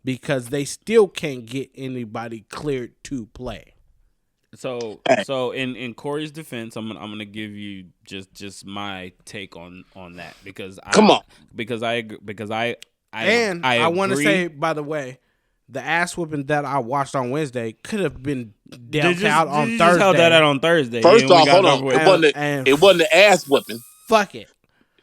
because they still can't get anybody cleared to play. So in Korey's defense, I'm gonna give you just my take on that because I want to say, by the way, the ass whipping that I watched on Wednesday could have been dealt out on Thursday. Just held that out on Thursday. First off, hold on, it wasn't the ass whipping. Fuck it.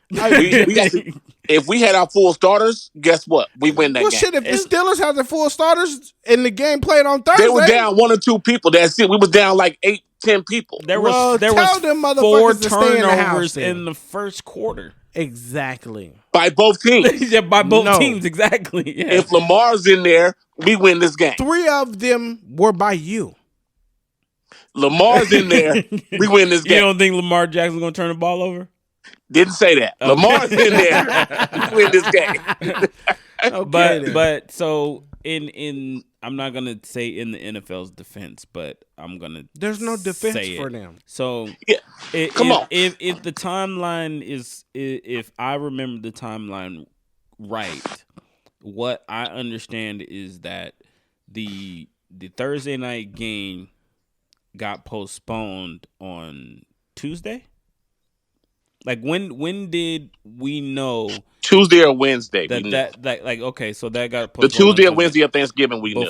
If we had our full starters, guess what? We win that game. Shit, if the Steelers had their full starters and the game played on Thursday, they were down 1 or 2 people. That's it. We was down like 8, 10 people. There was them 4 to stay in the house turnovers in the first quarter. Exactly. By both teams. Yeah, by both teams, exactly. Yeah. If Lamar's in there, we win this game. 3 of them were by you. Lamar's in there, we win this game. You don't think Lamar Jackson's going to turn the ball over? Didn't say that. Okay. Lamar's in there, we win this game. Okay, but so in I'm not gonna say in the NFL's defense, but I'm gonna. There's no defense for them. So yeah. Come on. If the timeline is, if I remember the timeline right, what I understand is that the Thursday night game got postponed on Tuesday. Like when did we know? Tuesday or Wednesday? Okay, so that got postponed. The Tuesday or Wednesday of Thanksgiving we knew.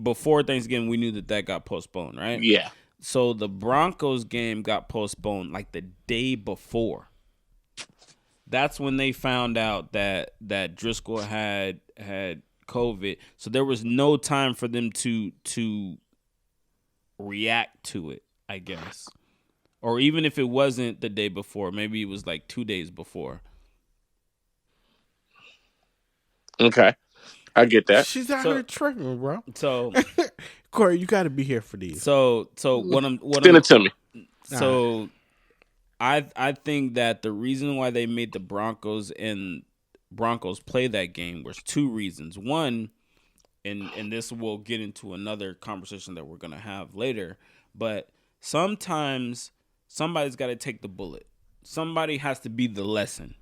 Before Thanksgiving we knew that got postponed, right? Yeah. So the Broncos game got postponed like the day before. That's when they found out that Driscoll had COVID. So there was no time for them to react to it, I guess. Or even if it wasn't the day before, maybe it was like 2 days before. Okay. I get that. She's out here tripping, bro. So Korey, you got to be here for these. So what Send it to me. So I think that the reason why they made the Broncos play that game was 2 reasons. One, and this will get into another conversation that we're gonna have later, but sometimes somebody's got to take the bullet. Somebody has to be the lesson.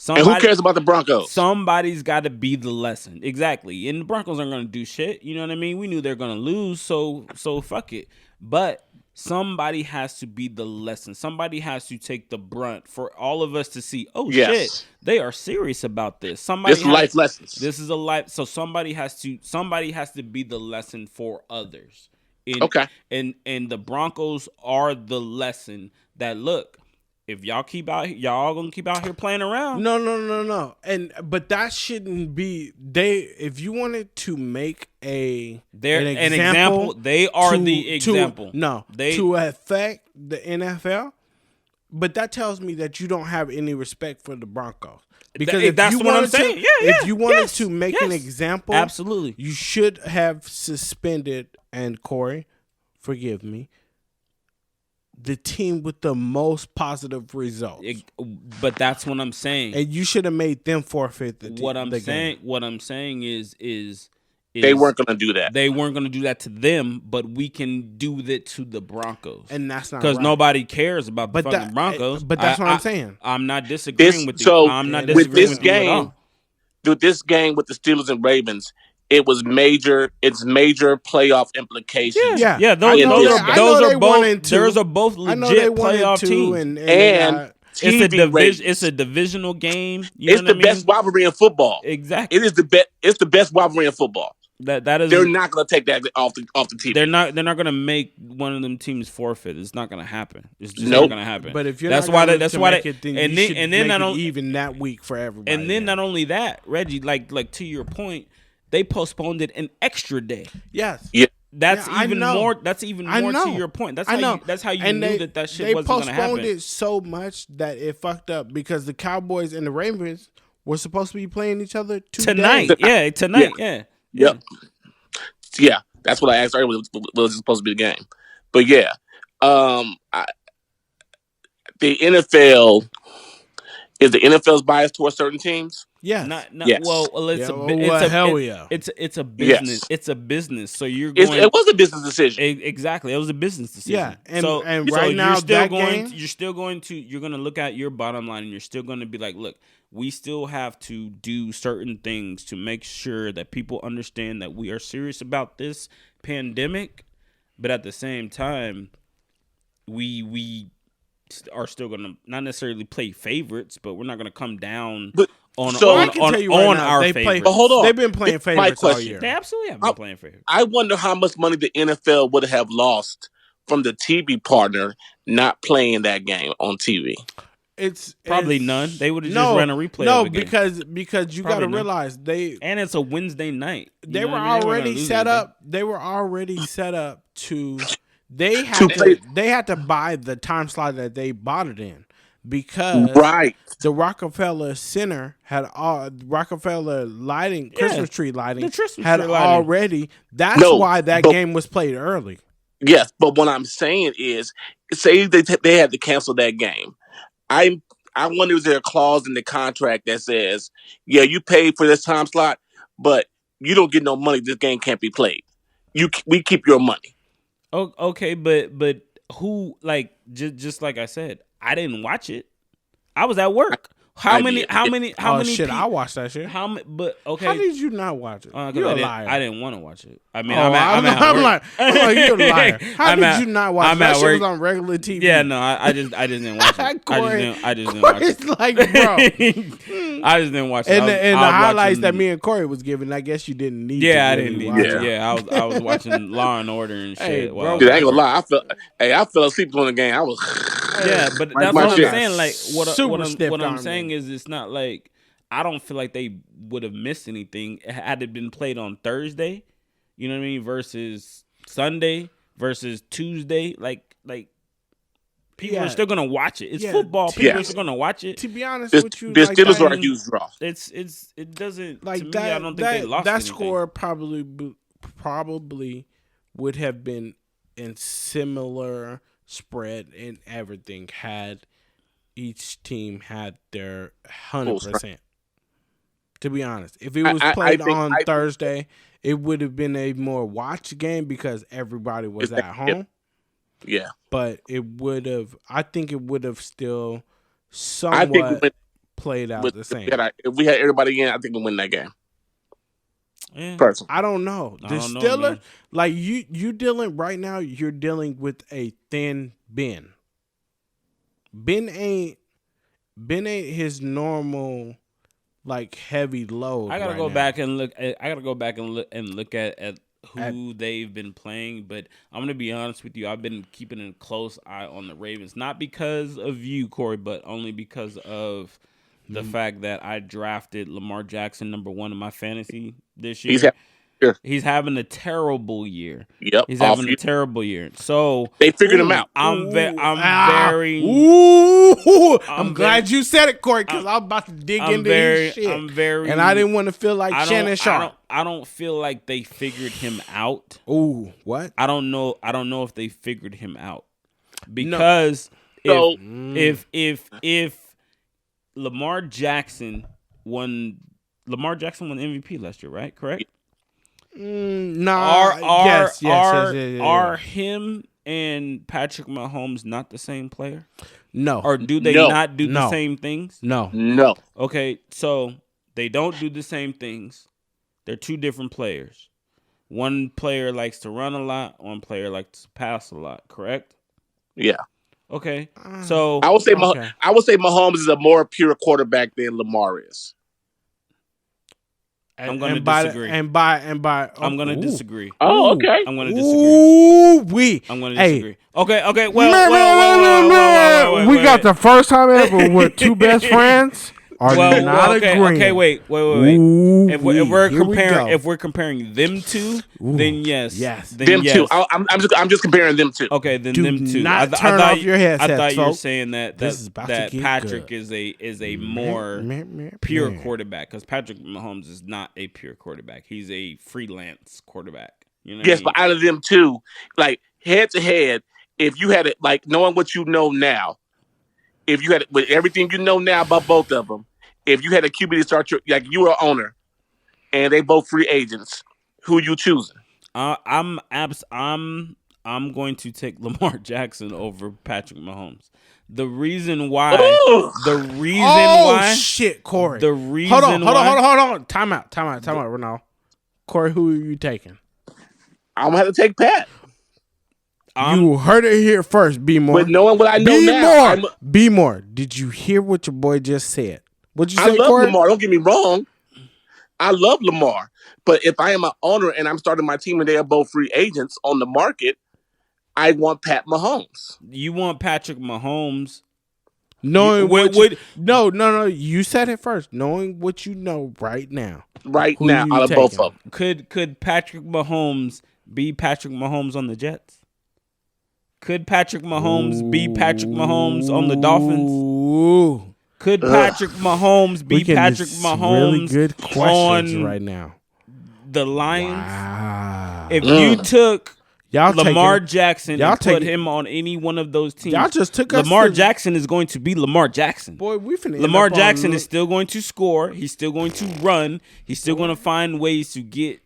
And who cares about the Broncos? Somebody's got to be the lesson. Exactly. And the Broncos aren't going to do shit. You know what I mean? We knew they're going to lose, so fuck it. But somebody has to be the lesson. Somebody has to take the brunt for all of us to see, shit, they are serious about this. Life lessons. This is a life. So somebody has to be the lesson for others. And the Broncos are the lesson that, look, if y'all gonna keep out here playing around. No. But that shouldn't be if you wanted to make an example, they are the example. To affect the NFL. But that tells me that you don't have any respect for the Broncos. Because that's what I'm saying. If you wanted to make an example, absolutely, you should have suspended, and Korey, forgive me, the team with the most positive results. But that's what I'm saying. And you should have made them forfeit the game. What I'm saying is they weren't going to do that. They weren't going to do that to them, but we can do that to the Broncos. And that's not because nobody cares about the fucking Broncos. But that's what I'm saying. I'm not disagreeing with you. I'm not disagreeing with you at all. With this game with the Steelers and Ravens, it was major. It's major playoff implications. Yeah. Those are both. Those are both legit playoff teams. And it's a divisional game. It's the best rivalry in football. Exactly. It's the best rivalry in football. That is, they're not going to take that off the TV. They're not going to make one of them teams forfeit. It's not going to happen. It's just Nope. not going to happen. But if you're that's not why going that's to why make they, it, then and you then should and then make not it even that week for everybody. And then not only that, Reggie, like to your point, they postponed it an extra day. Yes. Yeah. That's even more. That's even more to your point. That's how you and knew that shit wasn't going to happen. They postponed it so much that it fucked up because the Cowboys and the Ravens were supposed to be playing each other tonight. Yeah, tonight. Yeah. Yep. Yeah, that's what I asked earlier. Was supposed to be the game, but yeah, the NFL is the NFL's biased towards certain teams. Yes. Yes. Well, it's It's a business. Yes. It's a business. So you're going. It was a business decision. Exactly. It was a business decision. Yeah. And right now, you're going to look at your bottom line, and you're still going to be like, look, we still have to do certain things to make sure that people understand that we are serious about this pandemic, but at the same time, we are still going to not necessarily play favorites, but we're not going to come down on our favorites. But hold on, they've been playing favorites all year. They absolutely have been playing favorites. I wonder how much money the NFL would have lost from the TV partner not playing that game on TV. It's probably none. They would have just ran a replay. No, of the game. because you got to realize and it's a Wednesday night. They were already set up. They were already set up to. They had to buy the time slot that they bought it in because the Rockefeller Center had Rockefeller lighting, Christmas tree lighting had already. That's why that game was played early. Yes, but what I'm saying is, say they had to cancel that game. I wonder is there a clause in the contract that says, yeah, you paid for this time slot, but you don't get no money. This game can't be played. We keep your money. Oh, okay, but who, like, just like I said, I didn't watch it. I was at work. How many? Shit, I watched that shit. But okay. How did you not watch it? You're a liar. I didn't want to watch it. I mean, I'm like, you're a liar. How did you not watch it? That shit was on regular TV. Yeah, no, I just didn't watch it. I just didn't watch it. It's like, bro. I just didn't watch it. And the highlights that me and Korey was giving, I guess you didn't need. Yeah, I didn't need it. Yeah, I was watching Law and Order and shit. Hey, bro, dude, I ain't gonna lie. I fell asleep during the game. I was. Yeah, but that's what I'm saying. Like, what I'm saying is, it's not like I don't feel like they would have missed anything had it been played on Thursday. You know what I mean? Versus Sunday, versus Tuesday. Like people are still gonna watch it. It's football. People are still gonna watch it. To be honest with you, the Steelers are a huge draw. It doesn't like to that. Me, I don't think they lost that anything. Score probably would have been in similar spread and everything had each team had their 100%. To be honest, if it was played on Thursday, it would have been a more watched game because everybody was at home. Yeah, but it would have. I think it would have still somewhat played out the same. If we had everybody in, I think we win that game. Yeah. Personally, I don't know. The Steelers, like you dealing right now. You're dealing with a thin Ben. Ben ain't his normal like heavy load. I gotta go back and look. I gotta go back and look at who they've been playing. But I'm gonna be honest with you. I've been keeping a close eye on the Ravens, not because of you, Korey, but only because of the fact that I drafted Lamar Jackson #1 in my fantasy this year. He's having a terrible year. Yep, he's having a terrible year. So they figured him out. I'm glad you said it, Korey, because I'm about to dig into his shit. And I didn't want to feel like Shannon Sharp. I don't feel like they figured him out. Ooh, what? I don't know if they figured him out because if Lamar Jackson won MVP last year, right? Correct. Are him and Patrick Mahomes not the same player? No. Or do they not do the same things? No. Okay, so they don't do the same things. They're two different players. One player likes to run a lot. One player likes to pass a lot. Correct? Yeah. Okay. So I would say Mahomes is a more pure quarterback than Lamar is. I'm going to disagree. I'm going to disagree. Oh, okay. I'm going to disagree. Ooh, I'm going to disagree. Okay. Well, we got the first time ever with two best friends are not agreeing. Okay, wait. Ooh, If we're comparing them two, then yes. Them two. I'm just comparing them two. Okay, then Do them two. not turn off your headsets, I thought you were folks. saying that Patrick is a more pure quarterback, because Patrick Mahomes is not a pure quarterback. He's a freelance quarterback. You know Yes, but out of them two, like head to head, if you had it, like knowing what you know now, if you had it with everything you know now about both of them, if you had a QB to start your, like you were an owner, and they both free agents, who you choosing? I'm going to take Lamar Jackson over Patrick Mahomes. The reason why. Shit, Korey. The reason. Hold on. Time out, Ronaldo. Korey, who are you taking? I'm gonna have to take Pat. You heard it here first. Be more. But knowing what I know now, Be more. Did you hear what your boy just said? What'd you say, I love Korey? Lamar. Don't get me wrong. I love Lamar. But if I am an owner and I'm starting my team and they are both free agents on the market, I want Pat Mahomes. You want Patrick Mahomes? No. You said it first. Knowing what you know right now. Right now, out of both of them. Could Patrick Mahomes be Patrick Mahomes on the Jets? Could Patrick Mahomes be Patrick Mahomes on the Dolphins? Could Patrick Mahomes be Patrick Mahomes really good questions on right now. The Lions? Wow. If you took Lamar Jackson and put him on any one of those teams, y'all just took us Lamar Jackson is going to be Lamar Jackson. Boy, we finna Lamar Jackson is still going to score. He's still going to run. He's still going to find ways to get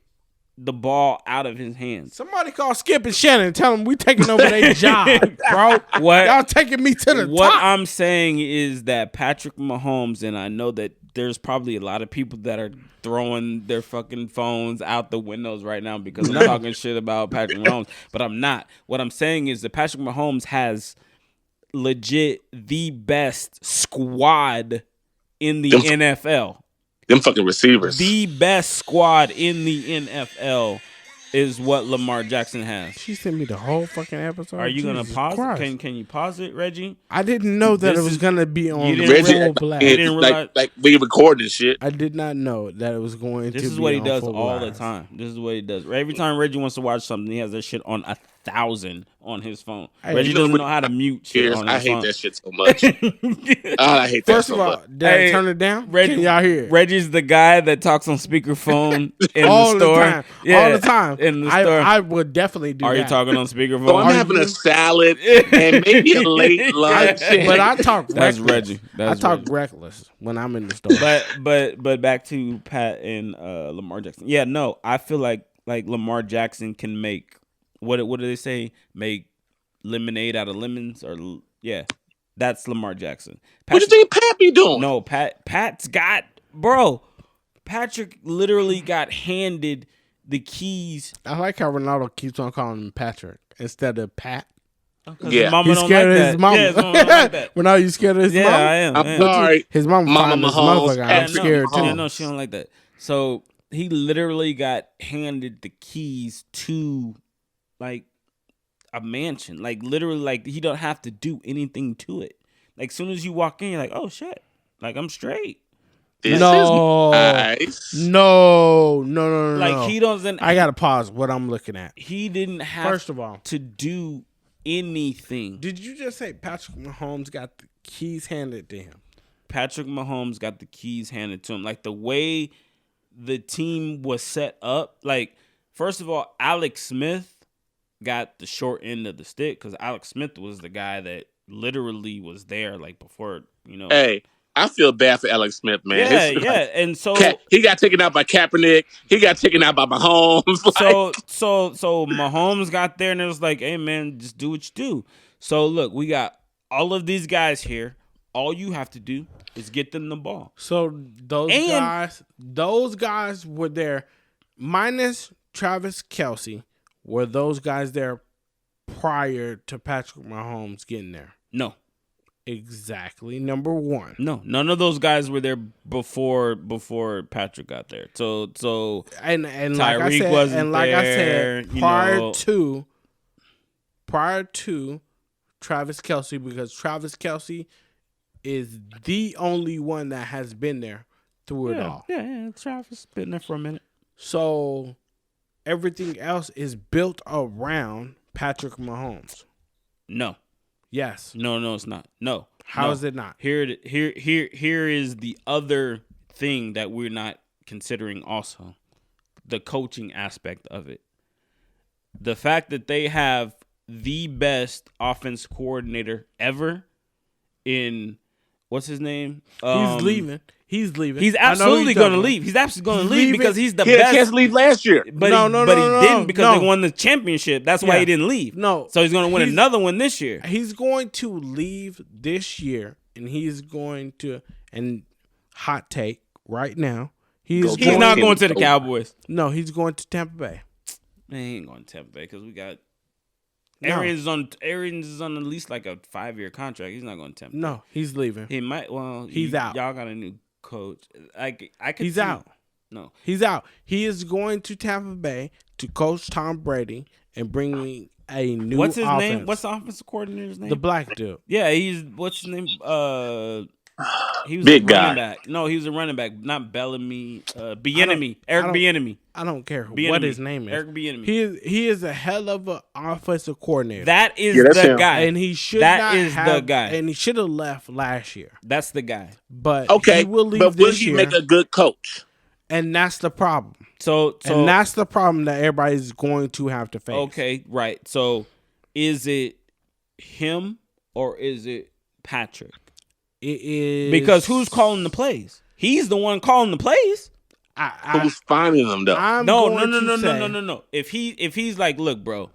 the ball out of his hands. Somebody call Skip and Shannon and tell them we taking over their job, bro. What y'all taking me to the what top. I'm saying is that Patrick Mahomes, and I know that there's probably a lot of people that are throwing their fucking phones out the windows right now because I'm talking shit about Patrick Mahomes, but I'm not. What I'm saying is that Patrick Mahomes has legit the best squad in the NFL. Them fucking receivers. The best squad in the NFL is what Lamar Jackson has. She sent me the whole fucking episode. Are you gonna pause it? Can you pause it, Reggie? I didn't know that it was gonna be on Reggie, Black. like we recording shit. I did not know that it was going to be. This is what he does all all the time. This is what he does. Every time Reggie wants to watch something, he has that shit on 1,000 on his phone. Reggie doesn't know how to mute shit on his phone. I hate that shit so much. I hate that First so of all, much. did I turn it down? Reggie, can y'all hear it? Reggie's the guy that talks on speakerphone in all the store. Time. Yeah, all the time. In the store. I would definitely do that. Are you talking on speakerphone? So I'm having a salad and maybe a late lunch. But I talk That's reckless. Reggie. I talk reckless when I'm in the store. But back to Pat and Lamar Jackson. Yeah, no, I feel like Lamar Jackson can make what do they say? Make lemonade out of lemons, or that's Lamar Jackson. What do you think Pat be doing? No, Pat's got, bro. Patrick literally got handed the keys. I like how Ronaldo keeps on calling him Patrick instead of Pat. Yeah, he's scared of his mama. Yeah, don't like that. Ronaldo, you scared of his mama? Yeah, I am. I'm sorry. His mama Mahomes. I'm scared too. Yeah, no, she don't like that. So he literally got handed the keys to like a mansion. Like literally, like he don't have to do anything to it. Like as soon as you walk in, you're like, oh shit, like I'm straight. No. Like he doesn't. I gotta pause what I'm looking at. He didn't have First of all to do anything. Did you just say Patrick Mahomes got the keys handed to him? Patrick Mahomes got the keys handed to him. Like the way the team was set up. Like first of all, Alex Smith got the short end of the stick because Alex Smith was the guy that literally was there like before, you know. Hey, I feel bad for Alex Smith, man. And so he got taken out by Kaepernick. He got taken out by Mahomes. So Mahomes got there and it was like, hey man, just do what you do. So look, we got all of these guys here. All you have to do is get them the ball. So those guys were there, minus Travis Kelce. Were those guys there prior to Patrick Mahomes getting there? No. exactly number one. No, none of those guys were there before Patrick got there. So And Tyreek wasn't there. Prior to Travis Kelce, because Travis Kelce is the only one that has been there through it all. Yeah. Travis been there for a minute. So everything else is built around Patrick Mahomes. No. Yes. No, it's not. No. How is it not? Here is the other thing that we're not considering also. The coaching aspect of it. The fact that they have the best offense coordinator ever in what's his name? He's leaving. He's absolutely going to leave. He's absolutely going to leave because he's the He had best. a chance to leave last year. But he didn't because they won the championship. That's why he didn't leave. No. So he's going to win another one this year. He's going to leave this year, and he's going to, and hot take right now, he's not going to the Cowboys. No, he's going to Tampa Bay. Man, he ain't going to Tampa Bay because we got Arians is on at least like a 5-year contract. He's not going to Tampa Bay. No, he's leaving. He might. Well, he's out. Y'all got a new coach. I could. He's see, out. No, he's out. He is going to Tampa Bay to coach Tom Brady and bring a new. What's his offense. name? What's the offensive coordinator's name? The black dude. Yeah, what's his name? He was Big a running guy. back. No, he was a running back, not Bellamy. Bieniemy. Eric Bieniemy. I don't care Bieniemy. what his name is. Eric Bieniemy. He is a hell of an offensive coordinator. That is that's the him. guy. And he should That not is have, the guy. And he should have left last year. That's the guy. But Okay, he will leave but will this he year. make a good coach? And that's the problem. So And that's the problem that everybody's going to have to face. okay, right. So is it him or is it Patrick? It is Because who's calling the plays? He's the one calling the plays. Who's finding them though? No. If he's like, look, bro,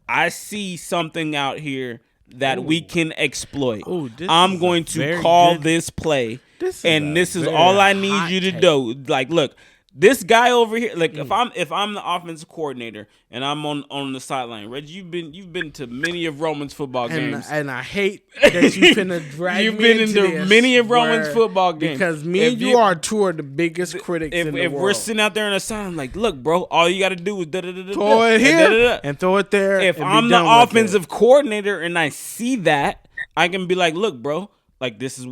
I see something out here that we can exploit. Ooh, I'm going to call this play, this is all I need you to do. Like, look, this guy over here. Like, if I'm the offensive coordinator and I'm on the sideline, Reggie, you've been to many of Roman's football games, and I hate that you finna drag you've me been into into this many of Roman's football games because me and you are two of the biggest critics in the if world. we're sitting out there in the sun, I'm like, look, bro, all you got to do is throw it here and throw it there. If and I'm be the done with offensive coordinator and I see that, I can be like, look, bro, like this is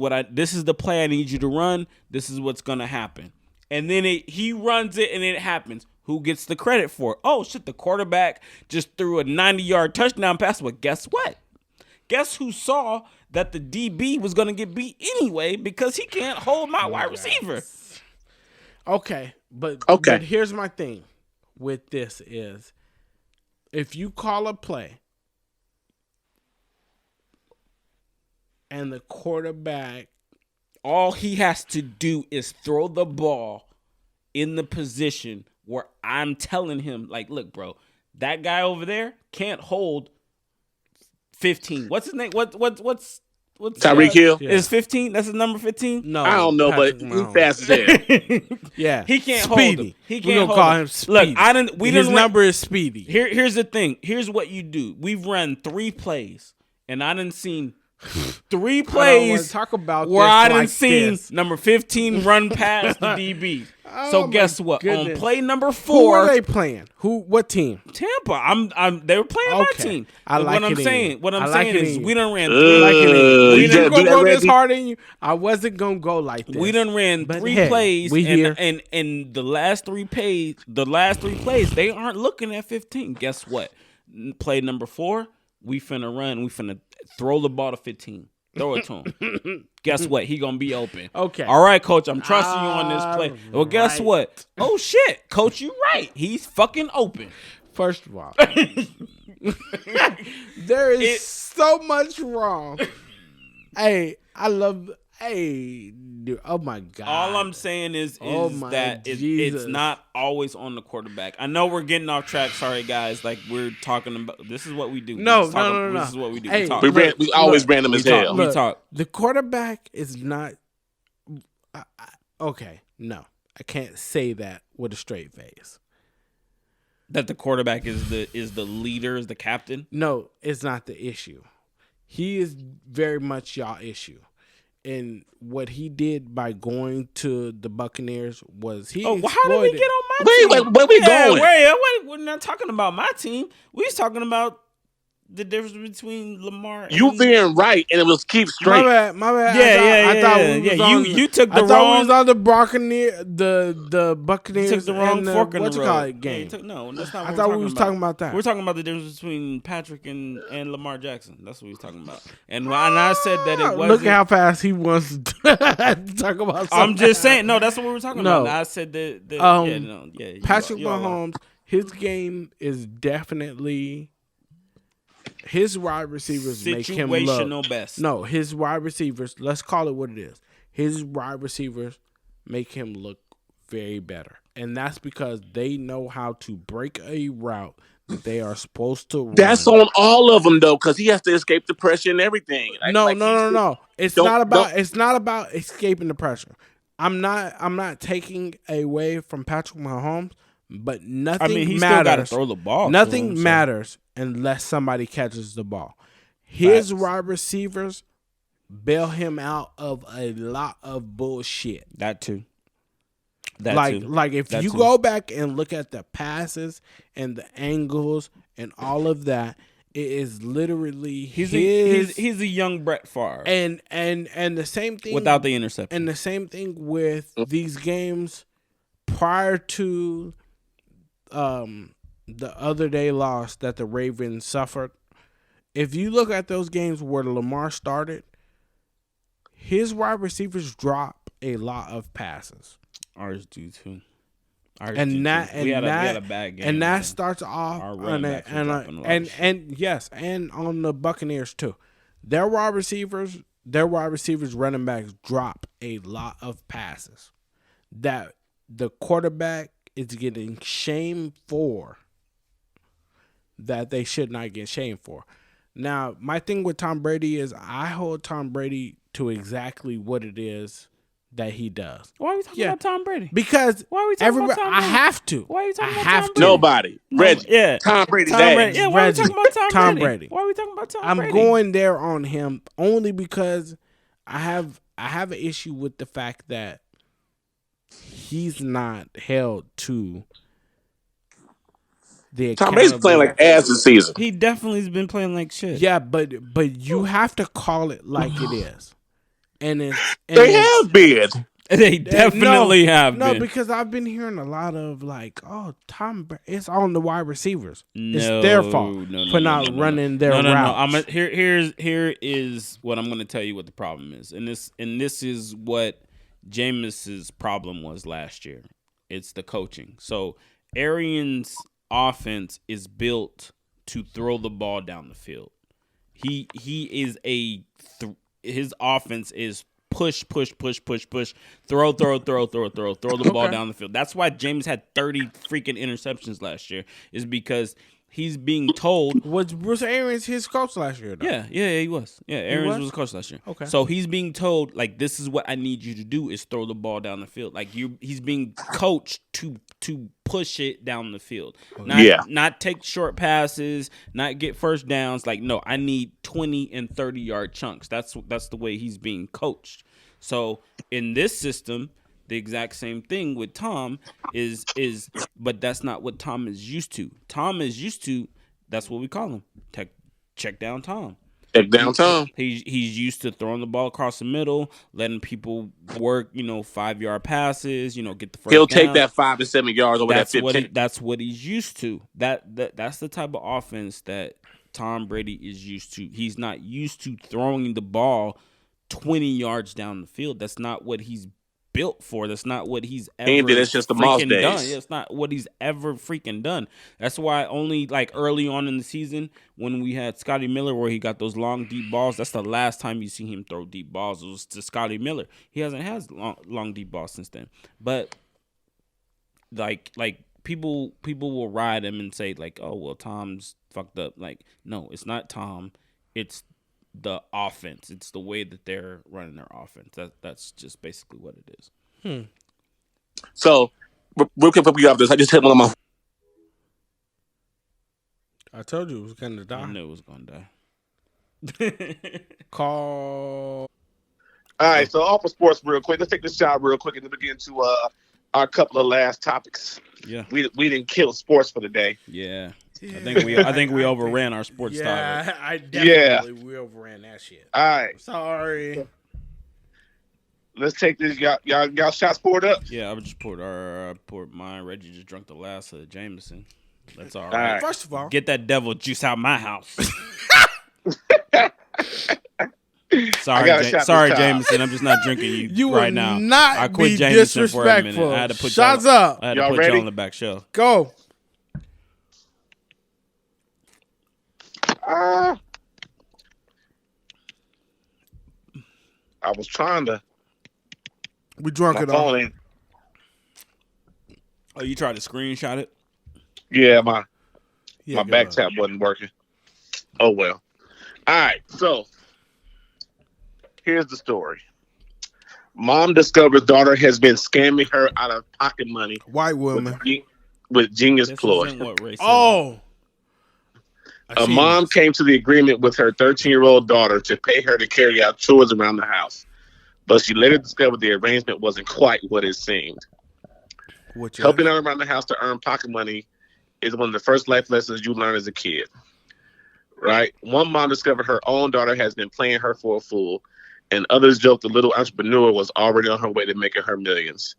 the play I need you to run. This is what's gonna happen. And then he runs it and it happens. Who gets the credit for it? Oh shit, the quarterback just threw a 90-yard touchdown pass. Well, guess what? Guess who saw that the DB was gonna get beat anyway because he can't hold my wide receiver. Okay, but here's my thing with this is if you call a play and the quarterback, all he has to do is throw the ball in the position where I'm telling him, like, look, bro, that guy over there can't hold 15. What's his name? What's Tyreek Hill? Is 15? That's his number 15? no, I don't know, Patrick but Mahomes. he's fast as hell. Yeah, He can't Speedy. hold him. He We're can't gonna hold call him. him Speedy. Look, his number is Speedy. Here's the thing. Here's what you do. We've run 3 plays, and I done seen 3 plays talk about where this I done like seen this. number 15 run past the DB. So guess what? goodness. On play number Who 4, are they playing? What team? Tampa. They were playing my Okay. team. I But like what I'm it in saying, you. what I'm I like saying it is in we you. done ran you We gotta didn't do that, go this Reggie. hard in you. I wasn't gonna go like this. We done ran But 3 hey, plays, we here. and the last 3 plays, they aren't looking at 15. Guess what? Play number 4, we finna run. We finna throw the ball to 15. Throw it to him. Guess what? He gonna be open. Okay. All right, coach. I'm trusting you on this play. Well, guess right. what? Oh shit, coach, you right. He's fucking open. First of all, there is so much wrong. Hey, I love. Hey, dude, oh my god. All I'm saying is that it's not always on the quarterback. I know we're getting off track. Sorry, guys. Like we're talking about. This is what we do. No. This is what we do. Hey, we talk. We always ran them as hell. We talk. The quarterback is not. Okay, no, I can't say that with a straight face. That the quarterback is the leader, is the captain. No, it's not the issue. he is very much y'all issue. And what he did by going to the Buccaneers was he how did we exploited. get on my Wait, team? where we going? We're not talking about my team. We was talking about the difference between Lamar and You being right, and it was keep straight. My bad. I thought we was on. You took the I thought wrong. we was on the Buccaneers, the Buccaneers. You took the wrong and fork in the road. Game. No, that's not. I What thought we're we was about. talking about that. We're talking about the difference between Patrick and Lamar Jackson. That's what we was talking about. And when I said that it wasn't. Look at how fast he wants to talk about. I'm just saying. No, that's what we were talking about. I said that. Patrick Mahomes, his game is definitely. His wide receivers make him look. Situational best. No, his wide receivers. Let's call it what it is. His wide receivers make him look very better, and that's because they know how to break a route that they are supposed to run. That's on all of them though, because he has to escape the pressure and everything. No. It's not about escaping the pressure. I'm not taking away from Patrick Mahomes, but nothing he matters. still got to throw the ball. Nothing matters unless somebody catches the ball. His wide receivers bail him out of a lot of bullshit. That too. Like if you go back and look at the passes and the angles and all of that, it is literally he's a young Brett Favre. And the same thing without the interception. And the same thing with these games prior to the other day loss that the Ravens suffered. If you look at those games where Lamar started, his wide receivers drop a lot of passes. Ours do too. We had a bad game. And that starts off on it, and yes, and on the Buccaneers too. Their wide receivers, running backs drop a lot of passes that the quarterback is getting shamed for, that they should not get shamed for. Now, my thing with Tom Brady is I hold Tom Brady to exactly what it is that he does. Why are we talking about Tom Brady? Because why are we talking about Tom Brady? I have to. Why are you talking about Tom Brady? Nobody. Reggie. Tom Brady's dad. Yeah, why are we talking about Tom Brady? Brady? Why are we talking about Tom Brady? I'm going there on him only because I have an issue with the fact that he's not held to the Tom Brady's playing like ass this season. He definitely has been playing like shit. Yeah, but you have to call it like it is. They have been. They definitely have been. No, because I've been hearing a lot of like, oh, it's on the wide receivers. No, it's their fault for not running their routes. Here is what I'm going to tell you what the problem is, and this is what Jameis's problem was last year. It's the coaching. So Arians' offense is built to throw the ball down the field. He is his offense is push, throw the ball down the field. That's why James had 30 freaking interceptions last year, is because he's being told. Was Bruce Arians his coach last year, though? Yeah, he was. Yeah, Arians was coach last year. Okay. So he's being told, like, this is what I need you to do, is throw the ball down the field. Like, he's being coached to push it down the field. Not take short passes, not get first downs. Like, no, I need 20 and 30-yard chunks. That's the way he's being coached. So in this system, the exact same thing with Tom is, but that's not what Tom is used to. Tom is used to, that's what we call him, check down Tom. Check down Tom. He's used to throwing the ball across the middle, letting people work, 5-yard passes, get the first He'll down. take that 5 to 7 yards over that 15. That's what he's used to. That's the type of offense that Tom Brady is used to. He's not used to throwing the ball 20 yards down the field. That's not what he's built for. That's not what he's ever that's just the Moss days. done. It's not what he's ever freaking done. That's why only like early on in the season when we had Scotty Miller where he got those long deep balls, that's the last time you see him throw deep balls. It was to Scotty Miller. He hasn't had long deep balls since then. But like people will ride him and say like, oh well, Tom's fucked up. Like, no, it's not Tom. It's the offense. It's the way that they're running their offense. That's just basically what it is. So, real quick before we get off this, I just hit one of my. I told you it was going to die. I knew it was going to die. Call. All right, so off of sports real quick. Let's take this shot real quick and then we get into our couple of last topics. Yeah. We didn't kill sports for the day. Yeah. I think we overran our sports topic. Yeah, I definitely we overran that shit. All right. Sorry. Let's take this. Y'all shots poured up? Yeah, I just poured mine. Reggie just drank the last of the Jameson. That's all right. First of all, get that devil juice out my house. Sorry, Jameson. I'm just not drinking you right now. I quit Jameson for a minute. I had to put shots up. I had to put y'all on the back shelf. Go. I was trying to. We drunk it all. Oh, you tried to screenshot it? Yeah, my back tap wasn't working. Oh well. All right, so here's the story. Mom discovers daughter has been scamming her out of pocket money. White woman with genius ploy. Oh. A mom came to the agreement with her 13-year-old daughter to pay her to carry out chores around the house, but she later discovered the arrangement wasn't quite what it seemed. Helping out around the house to earn pocket money is one of the first life lessons you learn as a kid. Right? One mom discovered her own daughter has been playing her for a fool, and others joked the little entrepreneur was already on her way to making her millions.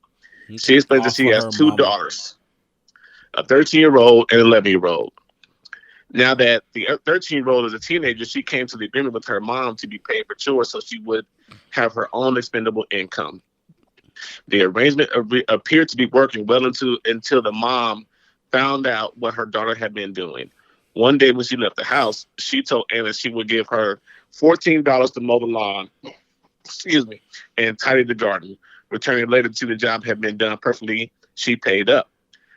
She explains that she has two daughters, a 13-year-old and an 11-year-old. Now that the 13-year-old is a teenager, she came to the agreement with her mom to be paid for chores so she would have her own expendable income. The arrangement appeared to be working well until the mom found out what her daughter had been doing. One day when she left the house, she told Anna she would give her $14 to mow the lawn, and tidy the garden. Returning later to the job had been done perfectly, she paid up.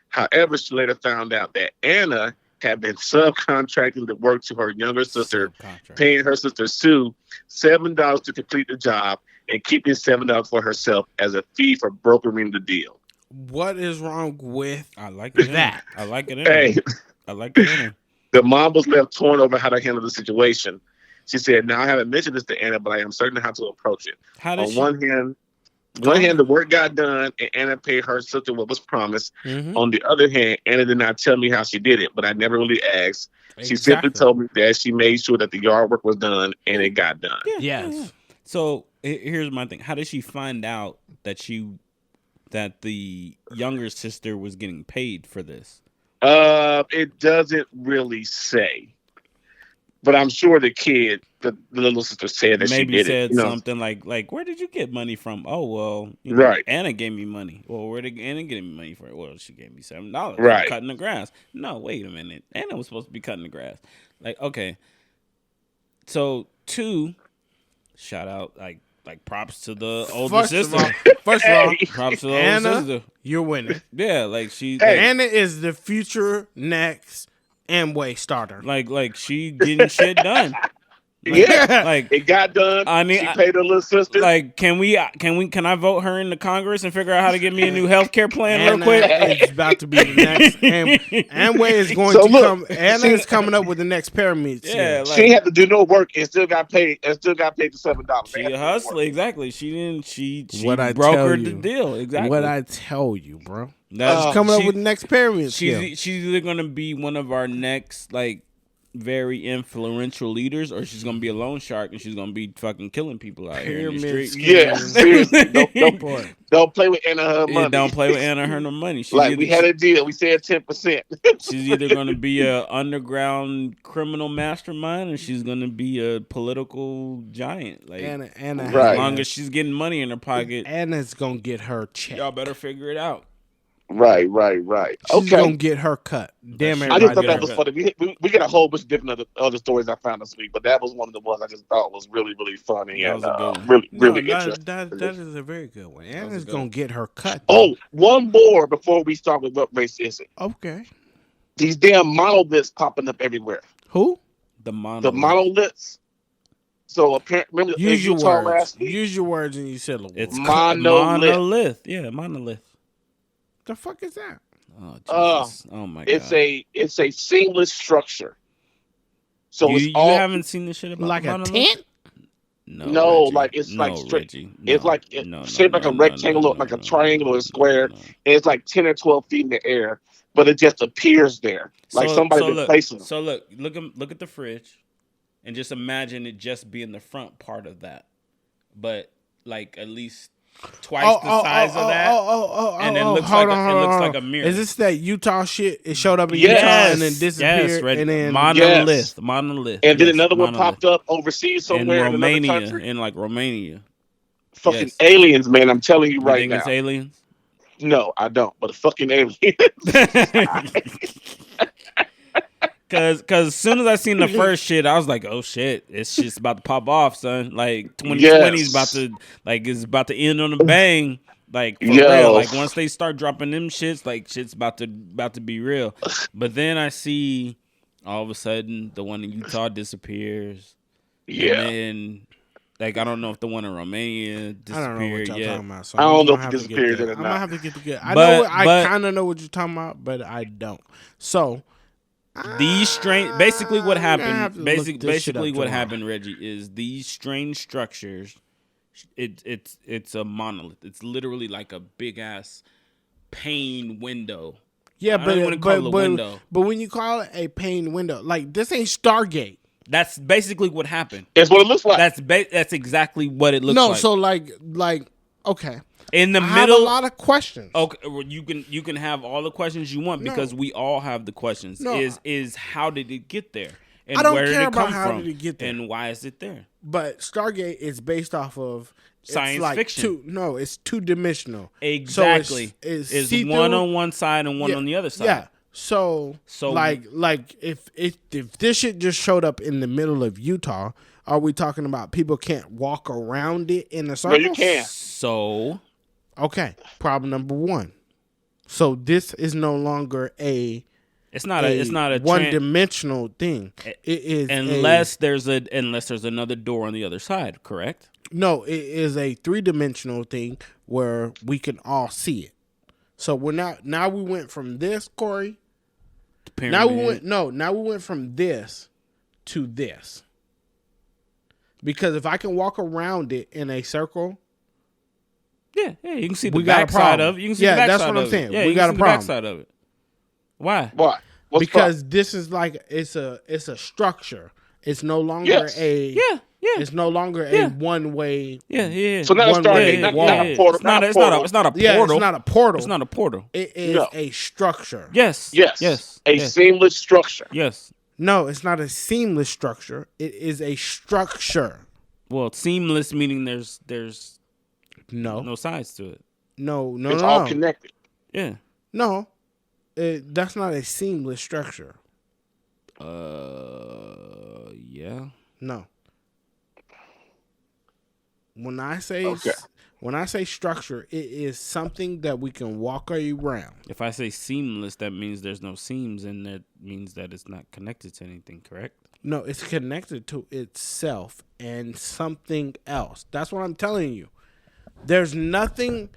However, she later found out that Anna had been subcontracting the work to her younger sister, paying her sister Sue $7 to complete the job and keeping $7 for herself as a fee for brokering the deal. What is wrong with I like that? I like it. I like it. The mom was left torn over how to handle the situation. She said, "Now I haven't mentioned this to Anna, but I am certain how to approach it." One hand, the work got done, and Anna paid her sister what was promised. Mm-hmm. On the other hand, Anna did not tell me how she did it, but I never really asked. Exactly. She simply told me that she made sure that the yard work was done, and it got done. Yeah. Yes. So here's my thing: how did she find out that the younger sister was getting paid for this? It doesn't really say. But I'm sure the little sister said that maybe she did said it. Something like, where did you get money from? Oh, well, right. Anna gave me money. Well, where did Anna get me money for? Well, she gave me $7 right. for cutting the grass. No, wait a minute. Anna was supposed to be cutting the grass. Like, okay. So, 2, shout out, like props to the older sister. First of all, props to the Anna, older sister. You're winning. Yeah, like she. Anna is the future next Amway starter. Like she getting shit done. Like it got done. She paid her little sister. Like, can I vote her into Congress and figure out how to get me a new health care plan real quick? It's about to be the next Amway is going to come. Anna is coming up with the next pyramid. Yeah, she had to do no work and still got paid. The $7. She hustled exactly. She didn't. She brokered the deal exactly. What I tell you, bro. She's coming up with the next pyramid. She's either gonna be one of our next very influential leaders, or she's gonna be a loan shark and she's gonna be fucking killing people out here in the street. Yeah, seriously. Don't play with Anna her money. Don't play with Anna her no money. We had a deal. We said 10%. She's either gonna be a underground criminal mastermind, or she's gonna be a political giant. Like Anna, as long as she's getting money in her pocket, Anna's gonna get her check. Y'all better figure it out. Right. She's gonna get her cut. Damn it! I just thought that was funny. We got a whole bunch of different other stories I found this week, but that was one of the ones I just thought was really, really funny and really interesting. That is a very good one. Anna's gonna get her cut. Oh, one more before we start with what race is it? Okay. These damn monoliths popping up everywhere. Who? The monoliths. So apparently, use your words. Use your words, and you said it's monolith. Yeah, monolith. The fuck is that? Oh, Jesus. Oh my God. It's a seamless structure. So it's You all haven't seen this shit about Like the a monolith? tent? no, Reggie. like it's like No, straight. Reggie. It's No, like no, no, shaped like no, a no, no, rectangle, no, like a no, triangle or a no, square, and no. it's like 10 or 12 feet in the air, but it just appears there, like somebody been placing them. So look at the fridge, and just imagine it just being the front part of that, but like at least twice the size of that, and it looks hold like on, it looks hold like on. a mirror. Is this that Utah shit? It showed up in Yes. Utah and then Yes, disappeared, Reggie. and then Monolith, And then yes, another one monolith. popped up overseas In somewhere in another Romania, country. in like Romania. Fucking Yes. aliens, man! I'm telling you You right think it's now. aliens? No, I don't. But fucking aliens. Cause as soon as I seen the first shit, I was like, oh shit, it's just about to pop off, son. Like 2020 is about Yes. to it's about to end on a bang. Like for real. Yo. Like once they start dropping them shits, like shit's about to be real. But then I see all of a sudden the one in Utah disappears. And Yeah. then like I don't know if the one in Romania I don't know what disappeared y'all yet. talking about. So I I'm don't know gonna if it have to get disappeared the. or I'm gonna not. have to get the good. I But kind of know what you're talking about, but I don't. So these strange, basically what I'm gonna have happened, to look this shit basically up what tomorrow. happened, Reggie, is these strange structures. It's a monolith. It's literally like a big ass pane window. Yeah, I don't want to call it a window. but when you call it a pane window, like this ain't Stargate. That's basically what happened. That's what it looks like. That's exactly what it looks No, like. so like okay. In the I middle, have a lot of questions. okay, well, you can have all the questions you want because we all have the questions. No. Is how did it get there? And I don't where did care it come about how from? did it get there. And why is it there? But Stargate is based off of Science it's like fiction. It's 2-dimensional. Exactly. So it's Is see-through. one on one side and one on the other side. Yeah. So like if this shit just showed up in the middle of Utah, are we talking about people can't walk around it in a circle? No, you can. So Okay. Problem number one. So this is no longer it's not a one-dimensional thing. It is unless there's another door on the other side, correct? No, it is a 3-dimensional thing where we can all see it. So we're not. Now we went from this, Korey. Now we went from this to this. Because if I can walk around it in a circle, yeah, you can see the we got a backside problem. of it. You can see the backside that's what I'm of saying. it. Yeah, We you got can a see problem. the backside of it. Why? Why? What's because this is like it's a structure. It's no longer It's no longer a one-way. Yeah. So not a Stargate, not a portal. It's not a portal. Yeah, it's not a portal. It's not a portal. It is a structure. Yes. A seamless structure. Yes. No, it's not a seamless structure. It is a structure. Well, seamless meaning there's no sides to it. No. It's all connected. Yeah. No, that's not a seamless structure. Yeah. No. When I say structure, it is something that we can walk around. If I say seamless, that means there's no seams, and that means that it's not connected to anything, correct? No, it's connected to itself and something else. That's what I'm telling you. There's nothing.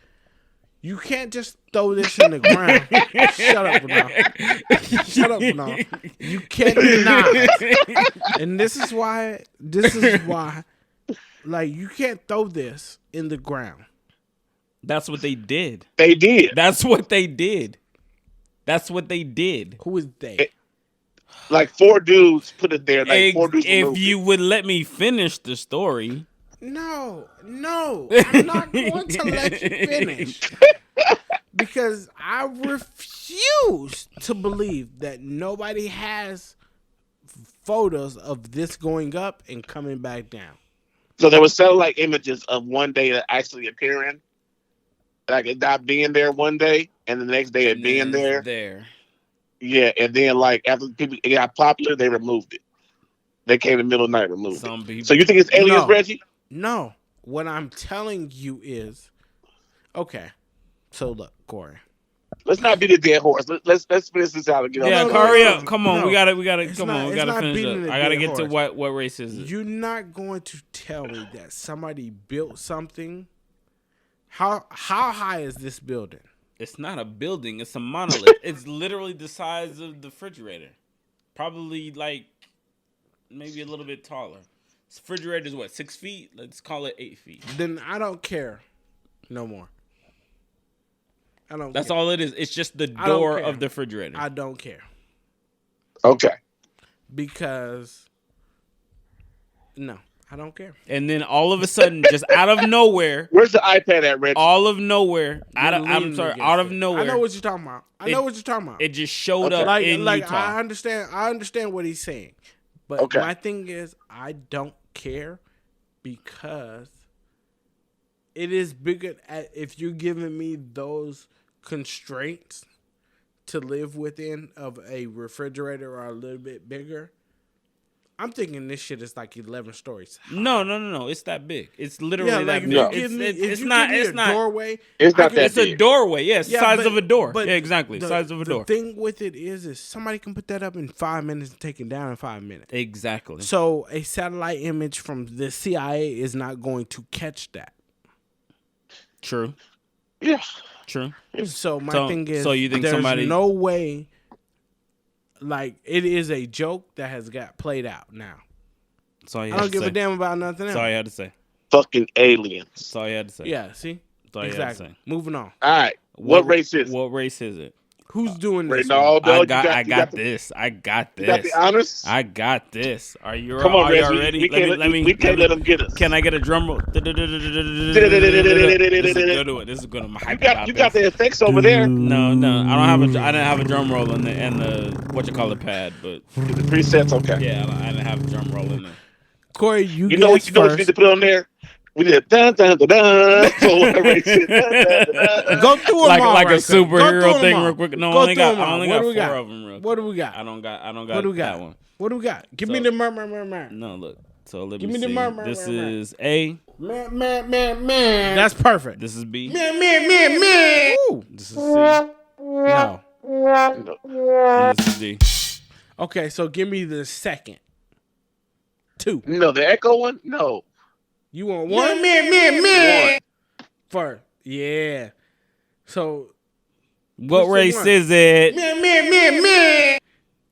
You can't just throw this in the ground. Shut up now. Shut up now. You cannot. And this is why. Like, you can't throw this in the ground. That's what they did. They did. That's what they did. That's what they did. Who is they? Like 4 dudes put it there. Like 4 dudes. If you would let me finish the story. No, I'm not going to let you finish. Because I refuse to believe that nobody has photos of this going up and coming back down. So there were satellite images of one day that actually appearing. Like it not being there one day, and the next day it being there. Yeah, and then like after it got popular, they removed it. They came in the middle of the night, removed it. So you think it's aliens, Reggie? No. What I'm telling you is, okay. So look, Korey. Let's not beat a dead horse. Let's finish this out and get on. Yeah, hurry up. Come on, we gotta come on. We gotta finish up. I gotta get to what race is it? You're not going to tell me that somebody built something. How high is this building? It's not a building. It's a monolith. It's literally the size of the refrigerator. Probably like maybe a little bit taller. This refrigerator is what, 6 feet? Let's call it 8 feet. Then I don't care no more. That's all it is. It's just the door of the refrigerator. I don't care. Okay. Because no, I don't care. And then all of a sudden, just out of nowhere, where's the iPad at, Reggie? All of nowhere, out of nowhere. I know what you're talking about. It just showed up in Utah. I understand what he's saying, but my thing is, I don't care because it is bigger. If you're giving me those constraints to live within of a refrigerator or a little bit bigger, I'm thinking this shit is like 11 stories high. No. It's that big. It's literally that big. It's not doorway. It's not that it's big. A doorway. Yes, size of a door. Yeah, exactly. Size of a door. The thing with it is somebody can put that up in 5 minutes and take it down in 5 minutes. Exactly. So a satellite image from the CIA is not going to catch that. True. Yeah. True. So my thing is, you think there's no way. Like, it is a joke that has got played out now. That's all you I don't give a damn about nothing else. That's all you had to say. Fucking aliens. That's all you had to say. Yeah, see? That's all you had to say. Moving on. All right. What race is it? What race is it? Who's doing this? Ronaldo, I got this. You got the honors? I got this. Are you Come on, y'all Reggie. ready? We can't let them get us. Can I get a drum roll? This is good. This is good. You got the effects over there. No. I didn't have a drum roll in the what you call it pad, but the presets. Okay. Yeah, I didn't have a drum roll in there. Corey, you know what you need to put on there? We did dun dun dun dun. Go through them like a superhero thing real quick. No, I only got 4 of them. Real quick. What do we got? I don't got that one. What do we got? Give me the murmur. No, look. So let Give me me see. the murmur. This is A. Man. That's perfect. This is B. Man. This is C. No. And this is D. Okay, so give me the second 2. No, the echo one? No. You want 1? Man. First. Yeah. So. What race is it? Man.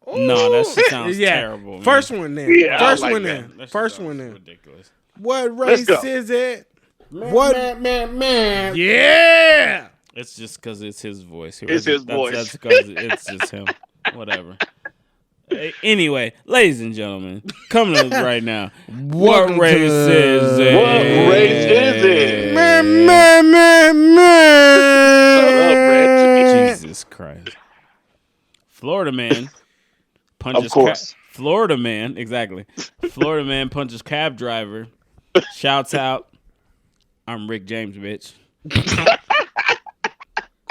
No, that shit sounds terrible. First one then. Yeah, First like one that. then. First one then. Ridiculous. What race is it? Man. Yeah. It's just because it's his voice. It's his voice. That's because it's just him. Whatever. Anyway, ladies and gentlemen, coming up right now. What race is it? What race is it? Man. Jesus Christ. Florida man punches. Of course. Florida man, exactly. Florida man punches cab driver. Shouts out, "I'm Rick James, bitch."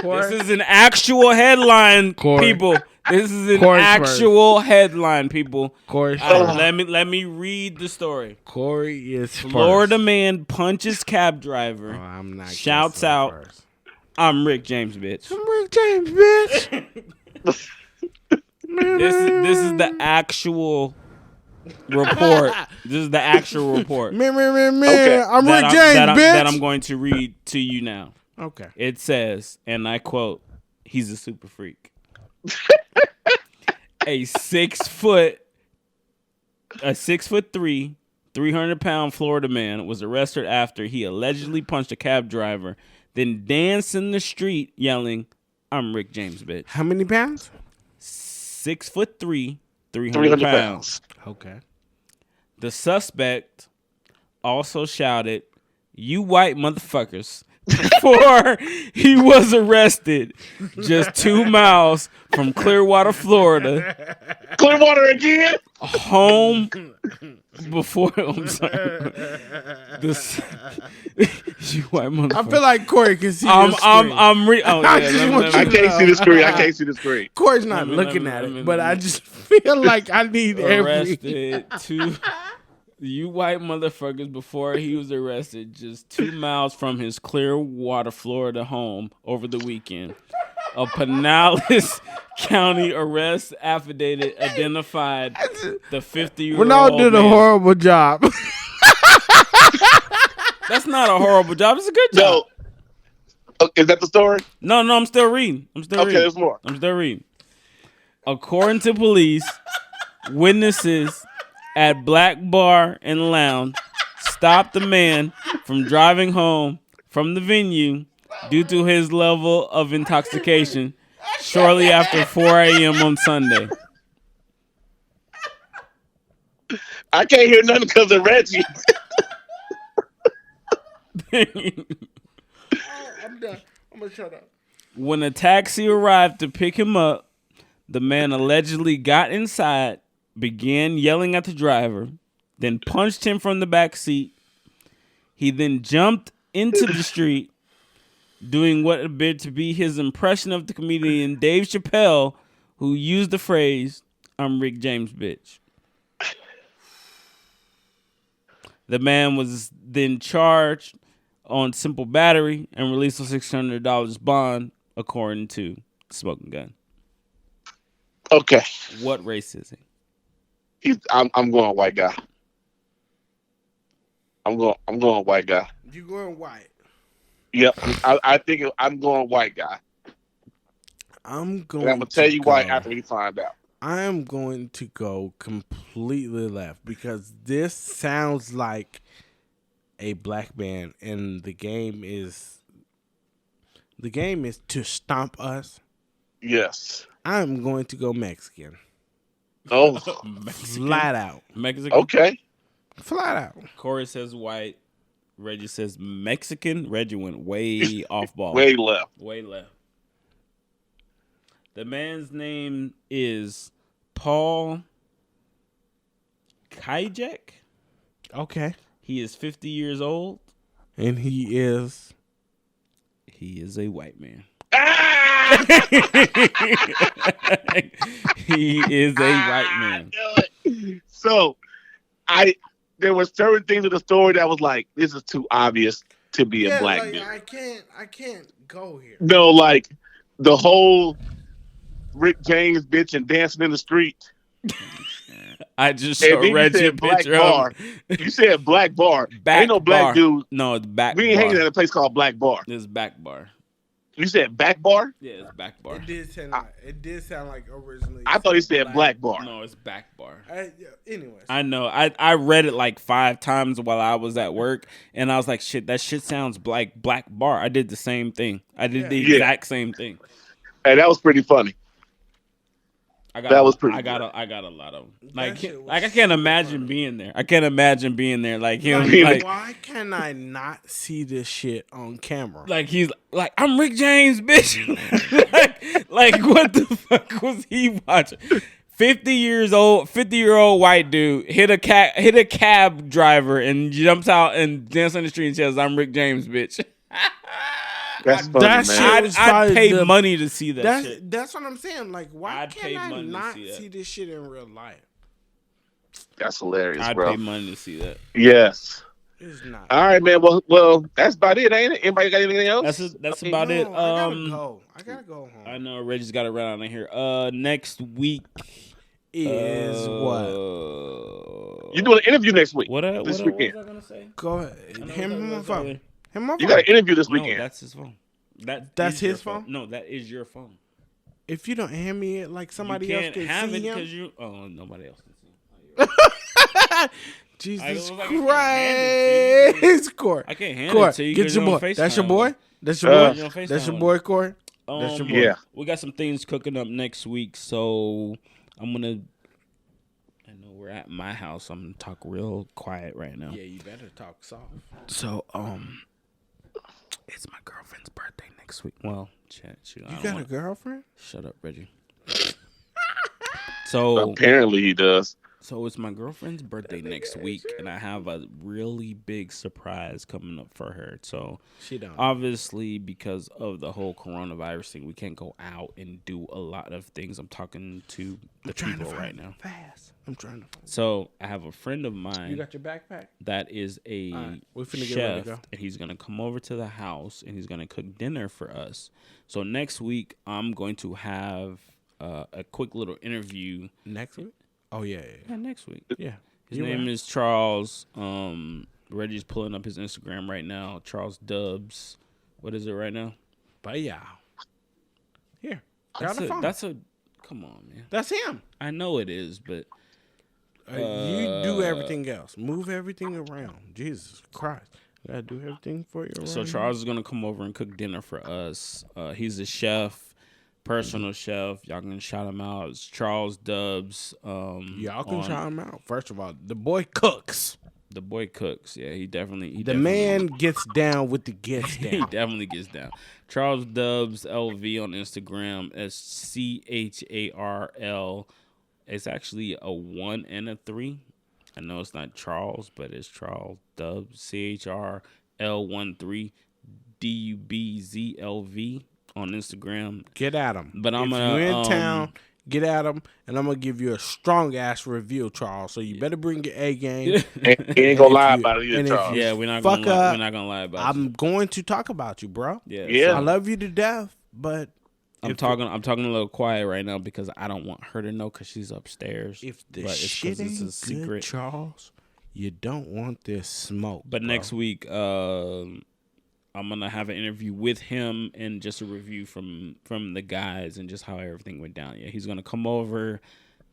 This is an actual headline, people. This is an actual headline, people. Corey, let me read the story. Corey is Florida man punches cab driver. Oh, I'm not. Shouts out, "I'm Rick James, bitch." I'm Rick James, bitch. This is the actual report. This is the actual report. Man. Okay. I'm Rick James, bitch. That I'm going to read to you now. Okay. It says, and I quote, "He's a super freak." A 6'3", 300-pound Florida man was arrested after he allegedly punched a cab driver, then danced in the street yelling, "I'm Rick James, bitch." How many pounds? 6'3", 300 pounds. Okay. The suspect also shouted, "You white motherfuckers," before he was arrested just 2 miles from Clearwater, Florida. Clearwater again? Home before, I'm sorry. You white motherfucker. I feel like Corey can see I can't see the screen. I can't see the screen. Corey's not looking at it, but I just feel like I need arrested you white motherfuckers before he was arrested just 2 miles from his Clearwater, Florida home over the weekend. A Pinellas County arrest affidavit identified the 50-year-old Ronaldo did a horrible job. That's not a horrible job. It's a good job. No. Is that the story? No, I'm still reading. Okay, there's more. I'm still reading. According to police, witnesses at Black Bar and Lounge stopped the man from driving home from the venue due to his level of intoxication shortly after 4 a.m. on Sunday. I can't hear nothing because of Reggie. I'm done. I'm gonna shut up. When a taxi arrived to pick him up, the man allegedly got inside, began yelling at the driver, then punched him from the back seat. He then jumped into the street, doing what appeared to be his impression of the comedian Dave Chappelle, who used the phrase, "I'm Rick James, bitch." The man was then charged on simple battery and released on $600 bond, according to Smoking Gun. Okay. What race is he? I'm going white guy. I'm going white guy. You going white? Yep. I think I'm going white guy. I'm going. And I'm gonna tell you why after we find out. I am going to go completely left because this sounds like a black man, and the game is to stomp us. Yes. I'm going to go Mexican. Oh, Mexican. Flat out. Mexican. okay. Flat out. Korey says white. Reggie says Mexican. Reggie went way off ball. Way left. Way left. The man's name is Paul Kajek. Okay. He is 50 years old. And he is a white man. Ah! He is a white man. So, there were certain things in the story that was like, this is too obvious to be a black dude. I can't go here. No, like the whole Rick James bitch and dancing in the street. I just showed Reggie a picture of You said black bar. Back Ain't no black bar. dude. No, it's back We ain't bar. hanging at a place called Black Bar. It's back bar. You said back bar? Yeah, it's back bar. It did sound like originally. I thought he said black bar. No, it's back bar. Anyways. I know. I read it like 5 times while I was at work, and I was like, shit, that shit sounds like black bar. I did the same thing. I did the exact same thing. Hey, that was pretty funny. I got That was pretty I got good. I got a lot of them. Like shit was I can't so imagine funny. being there. I can't imagine being there. Like him. Like, Like, why can I not see this shit on camera? like he's like, I'm Rick James, bitch. like what the fuck was he watching? 50-year-old white dude hit a cab driver and jumps out and dances on the street and says, "I'm Rick James, bitch." That's funny, That man. shit was I'd probably pay the- money to see that shit. That's what I'm saying. Like, why I'd pay can I money to not see that. see this shit in real life? That's hilarious, I'd bro. pay money to see that. Yes. It's not. All right, man. Well, that's about it, ain't it? Anybody got anything else? That's about it. I gotta go. I gotta go home. I know Reggie's got to run out of here. Next week Is what? You doing an interview next week? What this was weekend? I gonna say? Go ahead. Him on my phone. Him on You my got phone. an interview this No, weekend. that's his phone. That's is your his phone? No, that is your phone. If you don't hand me it, like somebody you else can't can have see it him. because you. Oh, nobody else can see. Jesus I can't hand it to you. Christ, Corey. I can't hand Corey, it to you. get 'cause your you're on boy. That's your FaceTime boy. with That's your Uh, boy. You're on FaceTime That's your with boy, Corey. That's your boy. Yeah. We got some things cooking up next week, so I'm gonna. I know we're at my house. I'm gonna talk real quiet right now. Yeah, you better talk soft. So it's my girlfriend's birthday next week. Well, chat. You got a girlfriend? Shut up, Reggie. So Apparently he does. So it's my girlfriend's birthday next week, and I have a really big surprise coming up for her. So She don't. obviously, because of the whole coronavirus thing, we can't go out and do a lot of things. I'm talking to the people right now. Fast. I'm trying to find. So I have a friend of You mine got your backpack? that is a Alright, we finna get ready chef, to go. and he's gonna come over to the house and he's gonna cook dinner for us. So next week, I'm going to have a quick little interview. Next week? Oh yeah. Yeah, next week. Yeah. His You name right. is Charles. Reggie's pulling up his Instagram right now. Charles Dubs. What is it right now? But yeah. Here. That's Got a phone. That's a. Come on, man. That's him. I know it is, but You do everything else. Move everything around. Jesus Christ. You gotta do everything for you. So Charles is gonna come over and cook dinner for us. He's a chef, personal chef. Y'all can shout him out. It's Charles Dubs. Y'all can shout him out. First of all, the boy cooks. The boy cooks. Yeah, he definitely. Man gets down with the gets down. He definitely gets down. Charles Dubs LV on Instagram. SCHARL. It's actually a 1 and a 3. I know it's not Charles, but it's Charles Dubs. CHRL13 DUBZLV on Instagram. Get at him. But if you're in town, get at him, and I'm gonna give you a strong ass review, Charles. So you better bring your A game. He ain't gonna lie about it either, Charles. Yeah, we're not gonna lie about it. I'm going to talk about you, bro. Yeah. I love you to death, but I'm talking a little quiet right now because I don't want her to know because she's upstairs. if the but shit ain't a secret. good, Charles, you don't want this smoke. But bro. next week, I'm gonna have an interview with him and just a review from the guys and just how everything went down. Yeah, he's gonna come over,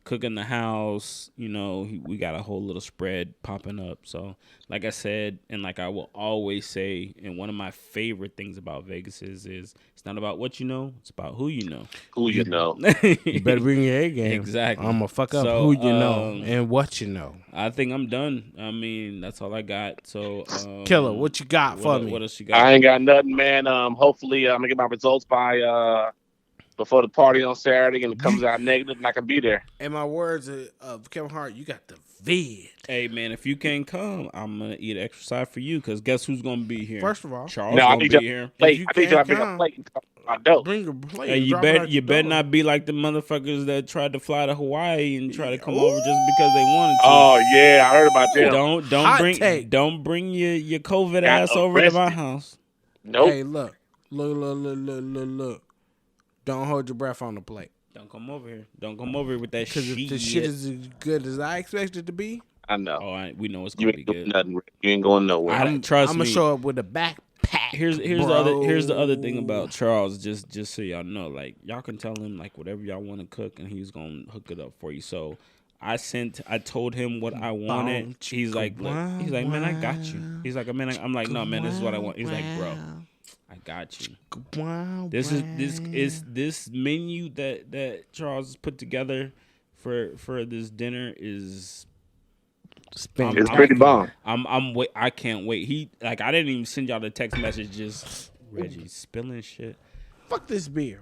cook in the house. You know, we got a whole little spread popping up. So, like I said, and like I will always say, and one of my favorite things about Vegas is it's not about what you know, it's about who you know. Who you know. You better bring your A game. Exactly. I'm gonna fuck up who you know and what you know. I think I'm done. I mean, that's all I got. So, Killer, what you got for me? What else you got? I ain't got nothing, man. Hopefully, I'm gonna get my results by before the party on Saturday, and it comes out negative, and I can be there. In my words of Kevin Hart, you got the vid. Hey man, if you can't come, I'm gonna eat an extra side for you because guess who's gonna be here? First of all, Charles No, I gonna need be to here. plate. you I think can't I bring a come, plate and my dope. bring a plate. Hey, and you drop it bet at you the better door. not be like the motherfuckers that tried to fly to Hawaii and try to come over just because they wanted to. Oh yeah, I heard about them. Hot take. Don't bring your COVID Got ass over to my arrested. house. Nope. Hey, look. Don't hold your breath on the plate. Don't come over here. Don't come over here with that Because shit. if the shit is as good as I expect it to be, I know. We know it's You gonna be ain't doing good. nothing. You ain't going nowhere. Trust I'm me. gonna show up with a backpack. Here's the other thing about Charles. Just so y'all know, like y'all can tell him like whatever y'all want to cook, and he's gonna hook it up for you. So I told him what I wanted. He's like, man, I got you. He's like, man, I'm like, no, man, this is what I want. He's like, bro, I got you. This menu that Charles has put together for this dinner is. It's pretty bomb. I can't wait. I didn't even send y'all the text message. Just Reggie spilling shit. Fuck this beer.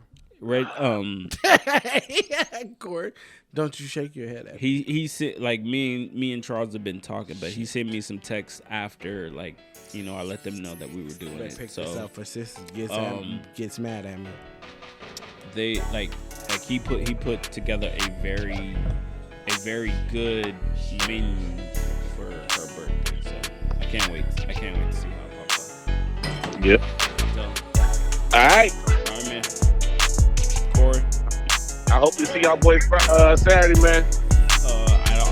Korey, don't you shake your head at me. He said like me and Charles have been talking, but he sent me some texts after I let them know that we were doing it. Pick So this up for sisters gets mad at me. they he put together a very good menu for her birthday. So I can't wait to see how it pops up. Yep. So, All right. man. Korey, I hope to see y'all boys Saturday, man.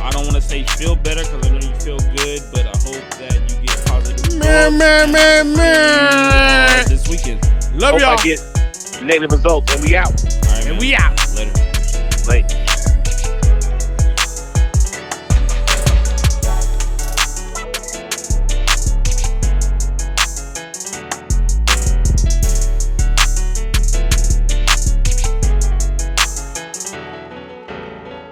I don't want to say feel better because I know you feel good, but I hope that you get positive Man. this weekend. Love Hope y'all. I get negative results, and we out. All right, man. And we out. Later. Later.